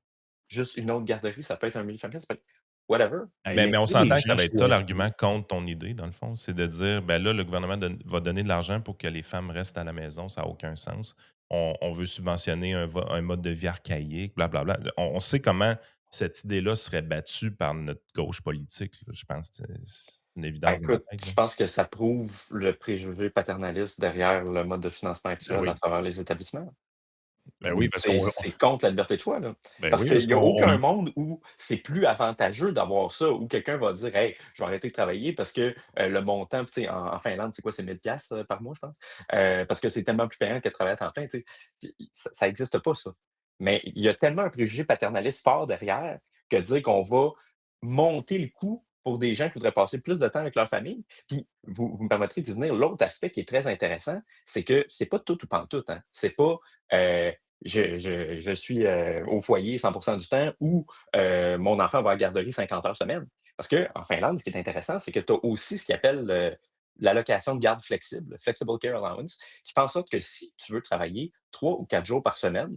C: juste une autre garderie, ça peut être un multifamilial, ça peut être whatever.
B: Hey,
A: Mais on
B: laisser les
A: s'entend que ça
B: gens
A: va être ça
B: choisir.
A: l'argument contre ton idée, dans le fond. C'est de dire, ben là, le gouvernement va donner de l'argent pour que les femmes restent à la maison. Ça n'a aucun sens. On veut subventionner un mode de vie archaïque, blablabla. On sait comment cette idée-là serait battue par notre gauche politique, là. Je pense que c'est une
C: Ben
A: évidence dans ma
C: écoute,
A: tête, là.
C: je pense que ça prouve le préjugé paternaliste derrière le mode de financement
B: Ben
C: actuel à
B: oui.
C: travers les établissements.
B: Ben oui, parce
C: C'est
B: qu'on
C: c'est contre la liberté de choix, là.
B: ben
C: Parce
B: oui, parce
C: qu'il y a
B: qu'on
C: aucun monde où c'est plus avantageux d'avoir ça, où quelqu'un va dire: «Hey, je vais arrêter de travailler parce que, le montant», tu sais, en Finlande, c'est quoi? C'est 1 000 par mois, je pense. Parce que c'est tellement plus payant que de travailler à temps plein, tu sais. Ça existe pas ça. Mais il y a tellement un préjugé paternaliste fort derrière que dire qu'on va monter le coût pour des gens qui voudraient passer plus de temps avec leur famille. Puis vous me permettrez d'y venir, l'autre aspect qui est très intéressant, c'est que c'est pas tout ou pantoute, hein. C'est pas, heu je suis, au foyer 100 du temps ou mon enfant va à la garderie 50 heures semaine. Parce qu'en Finlande, ce qui est intéressant, c'est que tu as aussi ce qu'ils appellent l'allocation de garde flexible, Flexible Care Allowance, qui fait en sorte que si tu veux travailler 3 ou 4 jours par semaine,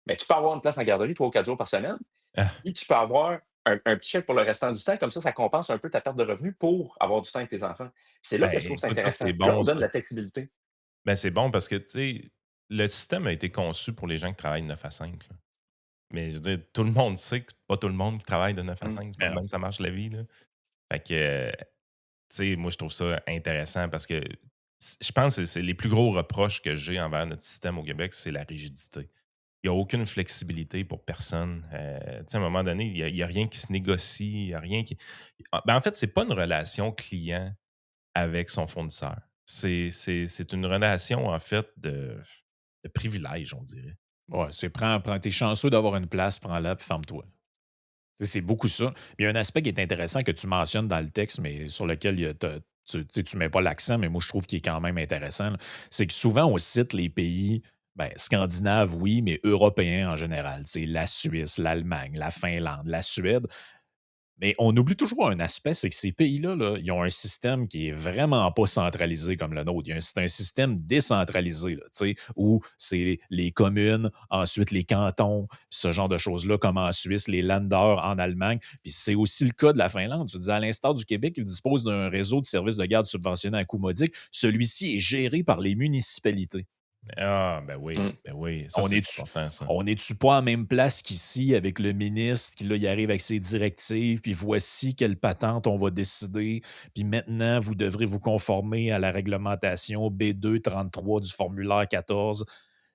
C: ben, tu peux avoir une place en garderie 3 ou 4 jours par semaine,
A: Ah,
C: puis tu peux avoir un petit chèque pour le restant du temps. Comme ça compense un peu ta perte de revenus pour avoir du temps avec tes enfants. C'est là
A: ben,
C: que je trouve ça
A: écoute, ça,
C: intéressant.
A: c'est
C: Là, on
A: bon,
C: donne
A: ça.
C: la flexibilité.
A: Ben, c'est bon parce que, tu sais, le système a été conçu pour les gens qui travaillent de 9 à 5, là. Mais je veux dire, tout le monde sait que c'est pas tout le monde qui travaille de 9 à
C: Mmh.
A: 5. C'est pas
B: ben
A: de
B: non.
A: même que ça marche la vie, là. Fait que, tu sais, moi, je trouve ça intéressant parce que je pense que c'est les plus gros reproches que j'ai envers notre système au Québec, c'est la rigidité. Il y a aucune flexibilité pour personne. Tu sais, à un moment donné, il y a rien qui se négocie, il y a rien qui ben, en fait, c'est pas une relation client avec son fournisseur. C'est une relation, en fait, de privilège, on dirait.
B: Ouais, c'est prends tu chanceux d'avoir une place, prends-la puis ferme-toi. C'est beaucoup ça. Il y a un aspect qui est intéressant que tu mentionnes dans le texte, mais sur lequel il y a tu mets pas l'accent, mais moi je trouve qu'il est quand même intéressant, là. C'est que souvent on cite les pays, ben, scandinaves, oui, mais européens en général. Tu sais, la Suisse, l'Allemagne, la Finlande, la Suède. Mais on oublie toujours un aspect, c'est que ces pays-là, là, ils ont un système qui est vraiment pas centralisé comme le nôtre. C'est un système décentralisé, là, tu sais, où c'est les communes, ensuite les cantons, ce genre de choses-là, comme en Suisse, les Länder en Allemagne. Puis c'est aussi le cas de la Finlande. Tu disais, à l'instar du Québec, il dispose d'un réseau de services de garde subventionné à coût modique. Celui-ci est géré par les municipalités.
A: Ah,
C: Mmh.
A: ben oui, ça,
B: On
A: c'est
B: est-tu
A: important, ça.
B: on est-tu pas à même place qu'ici avec le ministre qui, là, il arrive avec ses directives, puis voici quelle patente on va décider, puis maintenant, vous devrez vous conformer à la réglementation B233 du formulaire 14. Tu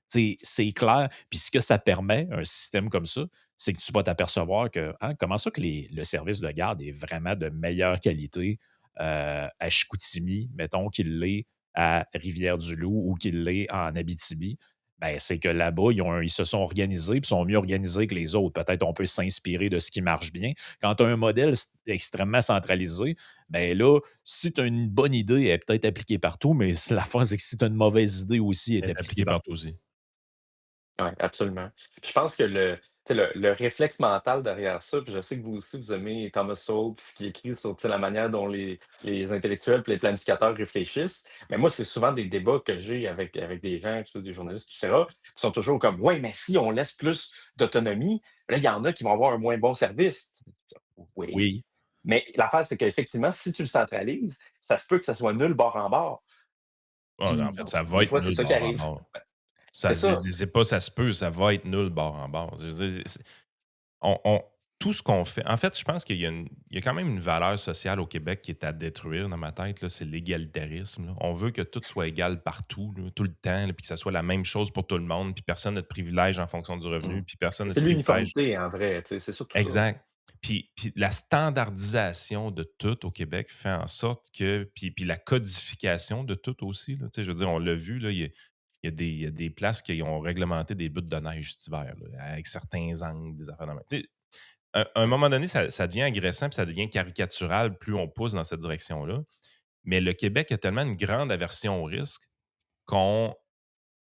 B: sais, c'est clair. Puis ce que ça permet, un système comme ça, c'est que tu vas t'apercevoir que, hein, comment ça que le service de garde est vraiment de meilleure qualité à Chicoutimi, mettons qu'il l'est à Rivière-du-Loup ou qu'il l'est en Abitibi. Ben, c'est que là-bas, ils se sont organisés puis sont mieux organisés que les autres. Peut-être on peut s'inspirer de ce qui marche bien. Quand tu as un modèle extrêmement centralisé, ben là, si tu as une bonne idée, elle est peut-être appliquée partout, mais l'affaire, c'est que si tu as une mauvaise idée aussi, elle est
A: Être
B: appliquée
A: appliqué
B: partout.
A: partout aussi.
C: Ouais, absolument. Je pense que sais, le réflexe mental derrière ça, puis je sais que vous aussi, vous aimez Thomas Sowell, puis ce qu'il écrit sur, tu sais, la manière dont les intellectuels puis les planificateurs réfléchissent. Mais moi, c'est souvent des débats que j'ai avec des gens, que ce soit des journalistes, et cetera, qui sont toujours comme: «Ouais, mais si on laisse plus d'autonomie, là, il y en a qui vont avoir un moins bon service». Oui,
B: Oui.
C: mais l'affaire, c'est qu'effectivement, si tu le centralises, ça se peut que ça soit nul bord en bord.
A: Ouais, en
C: Puis
A: fait, ça va
C: des
A: être
C: fois, c'est
A: nul
C: ça qui
A: bord en
C: arrive.
A: bord.
C: C'est
A: Ça,
C: ça.
A: c'est pas ça se peut, ça va être nul bord en bord. Je veux dire, on tout ce qu'on fait en fait, je pense qu'il y a quand même une valeur sociale au Québec qui est à détruire dans ma tête, là, c'est l'égalitarisme, là. On veut que tout soit égal partout, là, tout le temps, là, puis que ça soit la même chose pour tout le monde, puis personne n'a de privilège en fonction du
C: Mmh.
A: revenu, puis personne n'a de
C: C'est
A: privilège.
C: l'uniformité en vrai, tu sais, c'est surtout ça.
A: Exact. Puis la standardisation de tout au Québec fait en sorte que puis la codification de tout aussi, là, tu sais, je veux dire, on l'a vu, là, il y a des places qui ont réglementé des buttes de neige cet hiver, là, avec certains angles, des affaires de même. Tu sais, à un moment donné, ça devient agressant puis ça devient caricatural plus on pousse dans cette direction-là. Mais le Québec a tellement une grande aversion au risque qu'on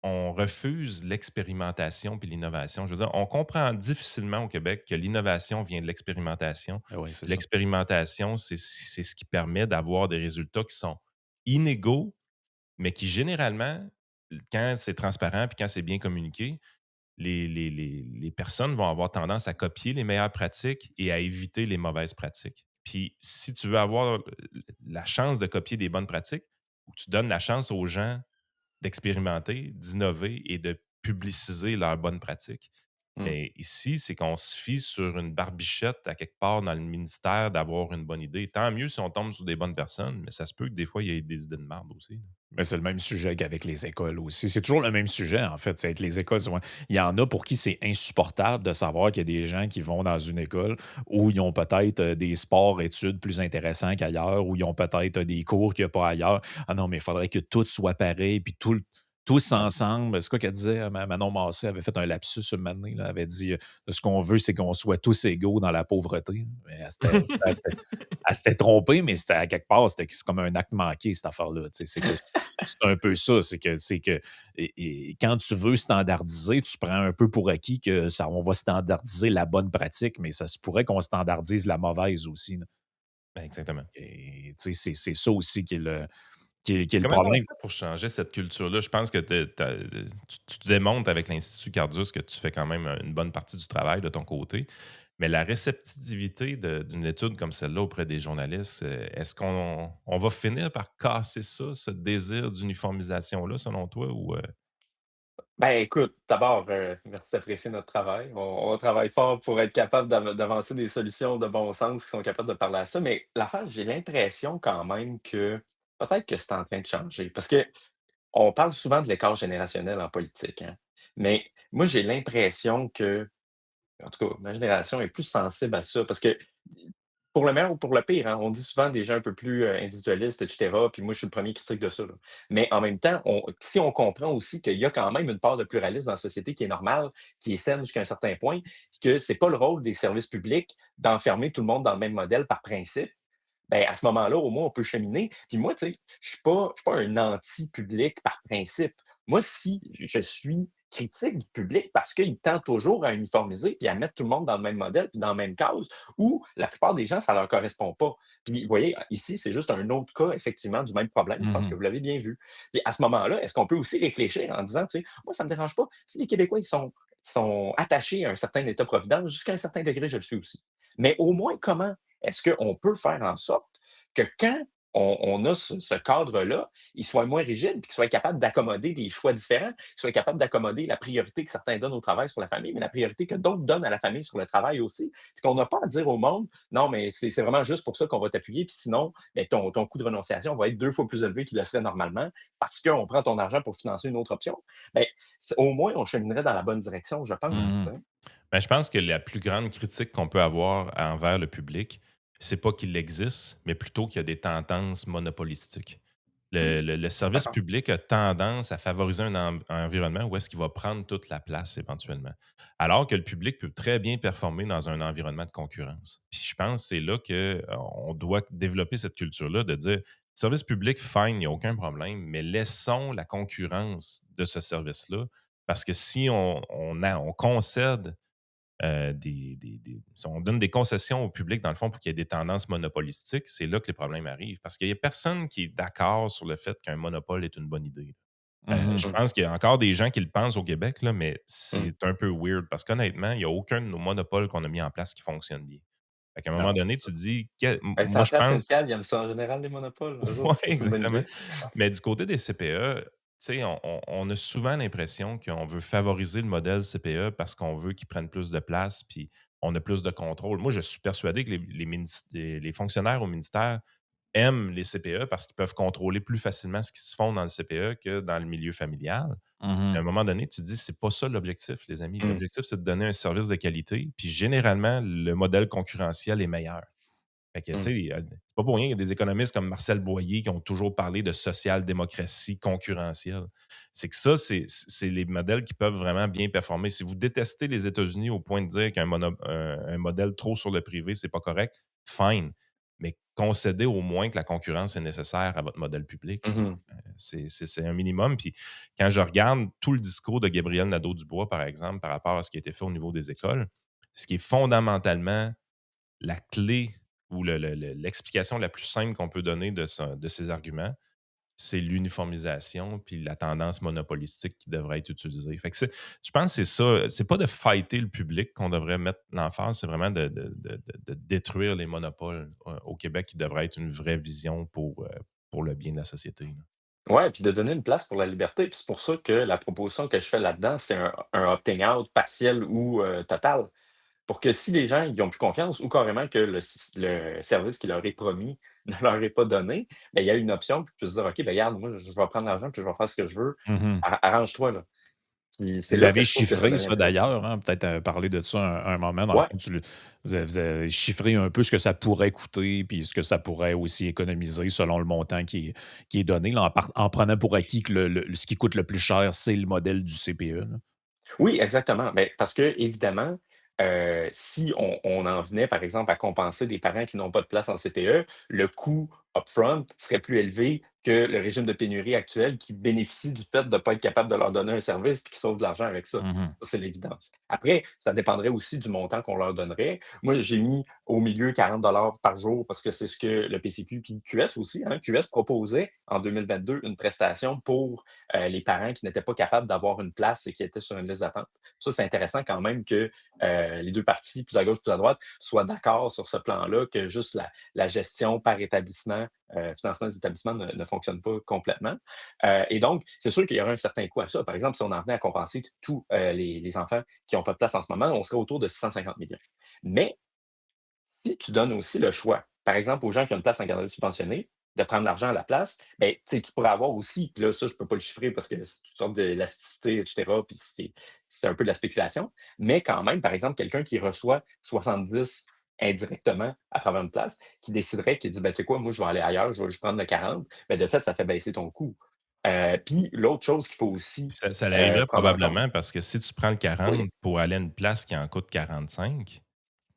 A: on refuse l'expérimentation puis l'innovation. Je veux dire, on comprend difficilement au Québec que l'innovation vient de l'expérimentation.
B: Ah oui, c'est
A: Puis
B: ça.
A: l'expérimentation, c'est ce qui permet d'avoir des résultats qui sont inégaux, mais qui généralement, quand c'est transparent puis quand c'est bien communiqué, les personnes vont avoir tendance à copier les meilleures pratiques et à éviter les mauvaises pratiques. Puis si tu veux avoir la chance de copier des bonnes pratiques, ou tu donnes la chance aux gens d'expérimenter, d'innover et de publiciser leurs bonnes pratiques.
C: Mmh.
A: Mais ici, c'est qu'on se fie sur une barbichette à quelque part dans le ministère d'avoir une bonne idée. Tant mieux si on tombe sur des bonnes personnes, mais ça se peut que des fois, il y ait des idées de merde aussi, là.
B: Mais c'est le même sujet qu'avec les écoles aussi. C'est toujours le même sujet, en fait. C'est avec les écoles, souvent. Il y en a pour qui c'est insupportable de savoir qu'il y a des gens qui vont dans une école où ils ont peut-être des sports, études plus intéressants qu'ailleurs, où ils ont peut-être des cours qu'il n'y a pas ailleurs. Ah non, mais il faudrait que tout soit pareil, puis tous
C: Ouais.
B: ensemble. C'est quoi qu'elle disait? Manon Massé avait fait un lapsus ce matin. Elle avait dit ce qu'on veut, c'est qu'on soit tous égaux dans la pauvreté. Mais elle s'était trompée, mais c'était à quelque part, c'est comme un acte manqué, cette affaire-là. Tu sais, c'est un peu ça. C'est que quand tu veux standardiser, tu prends un peu pour acquis que ça, on va standardiser la bonne pratique, mais ça se pourrait qu'on standardise la mauvaise aussi, là.
A: Ben, exactement.
B: Et tu sais, c'est ça aussi qui est le
A: Comment on
B: problème.
A: fait pour changer cette culture-là? Je pense que tu te démontres avec l'Institut Cardus que tu fais quand même une bonne partie du travail de ton côté. Mais la réceptivité d'une étude comme celle-là auprès des journalistes, est-ce qu'on va finir par casser ça, ce désir d'uniformisation-là, selon toi? Ou,
C: Ben, écoute, d'abord, merci d'apprécier notre travail. On travaille fort pour être capable d'avancer des solutions de bon sens qui sont capables de parler à ça, mais l'affaire, j'ai l'impression quand même que peut-être que c'est en train de changer. Parce qu'on parle souvent de l'écart générationnel en politique, hein, mais moi, j'ai l'impression que en tout cas, ma génération est plus sensible à ça parce que, pour le meilleur ou pour le pire, hein, on dit souvent des gens un peu plus, individualistes et cetera, puis moi, je suis le premier critique de ça, là. Mais en même temps, si on comprend aussi qu'il y a quand même une part de pluralisme dans la société qui est normale, qui est saine jusqu'à un certain point, puis que c'est pas le rôle des services publics d'enfermer tout le monde dans le même modèle par principe, ben, à ce moment-là, au moins, on peut cheminer. Puis moi, tu sais, je suis pas un anti-public par principe. Moi, si je suis critique du public parce qu'il tend toujours à uniformiser puis à mettre tout le monde dans le même modèle puis dans la même case où la plupart des gens, ça leur correspond pas. Puis vous voyez, ici, c'est juste un autre cas, effectivement, du même problème. Je pense que
B: Mhm.
C: vous l'avez bien vu. Puis à ce moment-là, est-ce qu'on peut aussi réfléchir en disant, tu sais, moi, ça me dérange pas. Si les Québécois, ils sont attachés à un certain État-providence, jusqu'à un certain degré, je le suis aussi. Mais au moins, comment est-ce qu'on peut faire en sorte que quand on a ce cadre-là, il soit moins rigide, puis qu'il soit capable d'accommoder des choix différents, qu'il soit capable d'accommoder la priorité que certains donnent au travail sur la famille, mais la priorité que d'autres donnent à la famille sur le travail aussi, puis qu'on n'a pas à dire au monde, non, mais c'est vraiment juste pour ça qu'on va t'appuyer, puis sinon, ben, ton coût de renonciation va être 2 fois plus élevé qu'il le serait normalement, parce qu'on prend ton argent pour financer une autre option. Ben, au moins, on cheminerait dans la bonne direction, je pense. Tu
B: Mhm.
C: sais.
A: ben, je pense que la plus grande critique qu'on peut avoir envers le public, c'est pas qu'il existe, mais plutôt qu'il y a des tendances monopolistiques.
C: Hmm,
A: Le service
C: d'accord.
A: public a tendance à favoriser un environnement où est-ce qu'il va prendre toute la place éventuellement. Alors que le public peut très bien performer dans un environnement de concurrence. Puis je pense que c'est là qu'on doit développer cette culture-là de dire service public, fine, il n'y a aucun problème, mais laissons la concurrence de ce service-là. Parce que si on concède on donne des concessions au public, dans le fond, pour qu'il y ait des tendances monopolistiques, c'est là que les problèmes arrivent. Parce qu'il n'y a personne qui est d'accord sur le fait qu'un monopole est une bonne idée. Je
B: Mhm.
C: Mmh,
A: pense qu'il y a encore des gens qui le pensent au Québec, là, mais
C: mmh.
A: c'est un peu weird parce qu'honnêtement, il n'y a aucun de nos monopoles qu'on a mis en place qui fonctionne bien. Fait qu'à un moment
B: Non, c'est
A: donné,
B: ça.
A: tu te dis,
C: Ben,
A: moi,
C: 100
A: je
C: piastres, une
A: pense,
C: cave, ils aiment ça en général, les monopoles, eux
A: ouais,
C: autres. C'est une bonne
A: exactement.
C: idée.
A: Mais du côté des CPE, tu sais, on a souvent l'impression qu'on veut favoriser le modèle CPE parce qu'on veut qu'ils prennent plus de place, puis on a plus de contrôle. Moi, je suis persuadé que les fonctionnaires au ministère aiment les CPE parce qu'ils peuvent contrôler plus facilement ce qui se font dans le CPE que dans le milieu familial. À un
B: Mhm.
A: moment donné, tu te dis, c'est pas ça l'objectif, les amis.
C: Mmh,
A: L'objectif, c'est de donner un service de qualité. Puis généralement, le modèle concurrentiel est meilleur. Fait que, tu
C: mmh,
A: sais, c'est pas pour rien qu'il y a des économistes comme Marcel Boyer qui ont toujours parlé de social-démocratie concurrentielle. C'est que ça, c'est les modèles qui peuvent vraiment bien performer. Si vous détestez les États-Unis au point de dire un modèle trop sur le privé, c'est pas correct, fine. Mais concédez au moins que la concurrence est nécessaire à votre modèle public.
C: mmh.
A: C'est un minimum. Puis quand je regarde tout le discours de Gabriel Nadeau-Dubois, par exemple, par rapport à ce qui a été fait au niveau des écoles, ce qui est fondamentalement la clé ou l'explication la plus simple qu'on peut donner de ces arguments, c'est l'uniformisation puis la tendance monopolistique qui devrait être utilisée. Fait que je pense que c'est ça. C'est pas de fighter le public qu'on devrait mettre l'emphase, c'est vraiment de détruire les monopoles au Québec qui devrait être une vraie vision pour le bien de la société, là.
C: Ouais, puis de donner une place pour la liberté. Puis c'est pour ça que la proposition que je fais là-dedans, c'est un opting out partiel ou total. Pour que si les gens ils ont plus confiance ou carrément que le service qui leur est promis ne leur est pas donné, ben, il y a une option, puis ils puissent dire: «OK, ben, regarde, moi, je vais prendre l'argent, puis je vais faire ce que je veux.
B: Mhm.
C: Arrange-toi, là». Puis c'est
B: Vous
C: là que
B: l'avez
C: je trouve que ça
B: chiffré,
C: devient
B: ça
C: intéressant.
B: d'ailleurs, hein, peut-être parler de ça un moment. Dans le
C: Ouais.
B: fond, vous avez chiffré un peu ce que ça pourrait coûter, puis ce que ça pourrait aussi économiser selon le montant qui est donné, là, en prenant pour acquis que ce qui coûte le plus cher, c'est le modèle du CPE, là.
C: Oui, exactement. Ben, parce que évidemment, si on en venait, par exemple, à compenser des parents qui n'ont pas de place en CPE, le coût upfront serait plus élevé que le régime de pénurie actuel qui bénéficie du fait de ne pas être capable de leur donner un service et qui sauve de l'argent avec ça.
B: Mhm.
C: Ça, c'est l'évidence. Après, ça dépendrait aussi du montant qu'on leur donnerait. Moi, j'ai mis au milieu 40 par jour parce que c'est ce que le PCQ puis QS aussi, hein, QS proposait en 2022 une prestation pour les parents qui n'étaient pas capables d'avoir une place et qui étaient sur une liste d'attente. Ça, c'est intéressant quand même que les deux parties, plus à gauche, plus à droite, soient d'accord sur ce plan-là, que juste la gestion par établissement, financement des établissements ne fonctionne pas complètement. Et donc, c'est sûr qu'il y aurait un certain coût à ça. Par exemple, si on en venait à compenser tous les enfants qui n'ont pas de place en ce moment, on serait autour de 650 millions. Mais si tu donnes aussi le choix, par exemple, aux gens qui ont une place en garderie subventionnée, de prendre l'argent à la place, ben, tu sais, tu pourrais avoir aussi, puis là, ça, je ne peux pas le chiffrer parce que c'est toutes sortes d'élasticité, et cetera, puis c'est un peu de la spéculation, mais quand même, par exemple, quelqu'un qui reçoit 70 indirectement à travers une place, qui déciderait, qui dit: «Ben, tu sais quoi? Moi, je vais aller ailleurs, je vais juste prendre le 40», ben, de fait, ça fait baisser ton coût. Puis l'autre chose qu'il faut aussi,
A: Puis ça l'arriverait
C: prendre en compte.
A: probablement parce que si tu prends le
C: Oui.
A: 40 pour aller à une place qui en coûte 45,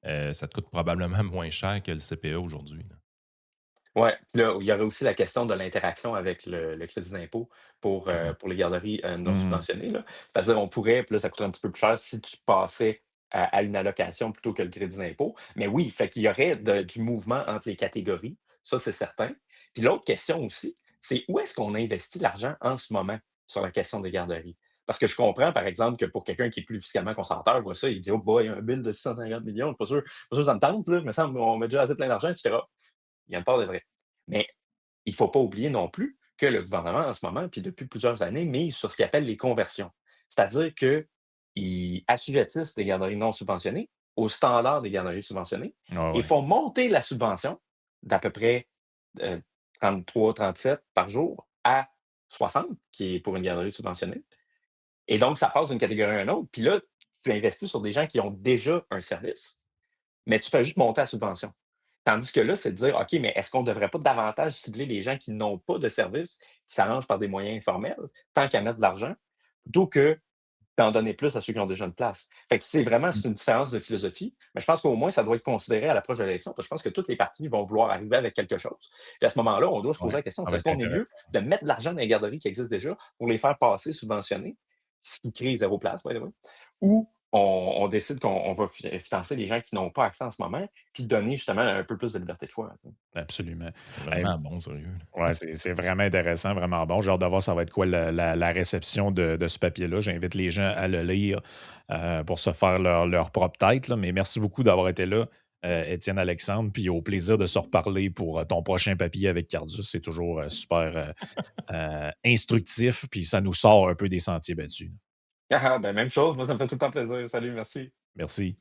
A: ça te coûte probablement moins cher que le CPE aujourd'hui, là.
C: Ouais, puis là, il y aurait aussi la question de l'interaction avec le crédit d'impôt
A: Exemple.
C: pour les garderies, non
B: Mhm.
C: subventionnées, là. C'est-à-dire, on pourrait puis là, ça coûterait un petit peu plus cher si tu passais à une allocation plutôt que le crédit d'impôt. Mais oui, fait qu'il y aurait du mouvement entre les catégories, ça, c'est certain. Puis l'autre question aussi, c'est où est-ce qu'on investit l'argent en ce moment sur la question des garderies? Parce que je comprends, par exemple, que pour quelqu'un qui est plus fiscalement conservateur, voit ça, il dit: «Oh boy, un bill de 650 millions, pas sûr que ça me tente, là, il me semble on met déjà assez plein d'argent», et cetera. Il y a une part de vrai. Mais il ne faut pas oublier non plus que le gouvernement, en ce moment, puis depuis plusieurs années, mise sur ce qu'il appelle les conversions. C'est-à-dire qu'ils assujettissent les garderies non subventionnées aux standards des garderies subventionnées
B: Ah
C: et
B: ouais.
C: font monter la subvention d'à peu près 33-37 par jour à 60, qui est pour une garderie subventionnée. Et donc, ça passe d'une catégorie à une autre. Puis là, tu investis sur des gens qui ont déjà un service, mais tu fais juste monter la subvention. Tandis que là, c'est de dire: «OK, mais est-ce qu'on ne devrait pas davantage cibler les gens qui n'ont pas de service, qui s'arrangent par des moyens informels, tant qu'à mettre de l'argent, plutôt que d'en donner plus à ceux qui ont déjà une place?» Fait que c'est une différence de philosophie, mais je pense qu'au moins ça doit être considéré à l'approche de l'élection, parce que je pense que toutes les parties vont vouloir arriver avec quelque chose. Puis à ce moment-là, on doit se poser
B: Ouais,
C: la question,
B: ça va
C: est-ce
B: être
C: qu'on est mieux
B: intéressant.
C: de mettre de l'argent dans les garderies qui existent déjà pour les faire passer subventionnées, ce qui crée 0 place, by the way, ou on décide qu'on va financer les gens qui n'ont pas accès en ce moment, puis donner justement un peu plus de liberté de choix.
B: Absolument.
A: C'est
B: Hey,
A: vraiment bon, sérieux.
B: ouais, c'est vraiment intéressant, vraiment bon. J'ai hâte de voir ça va être quoi la réception de ce papier-là. J'invite les gens à le lire pour se faire leur propre tête, là. Mais merci beaucoup d'avoir été là, Étienne Alexandre, puis au plaisir de se reparler pour ton prochain papier avec Cardus. C'est toujours super instructif, puis ça nous sort un peu des sentiers battus.
C: Ah, ben, même chose, moi ça me fait tout le temps plaisir. Salut, merci.
B: Merci.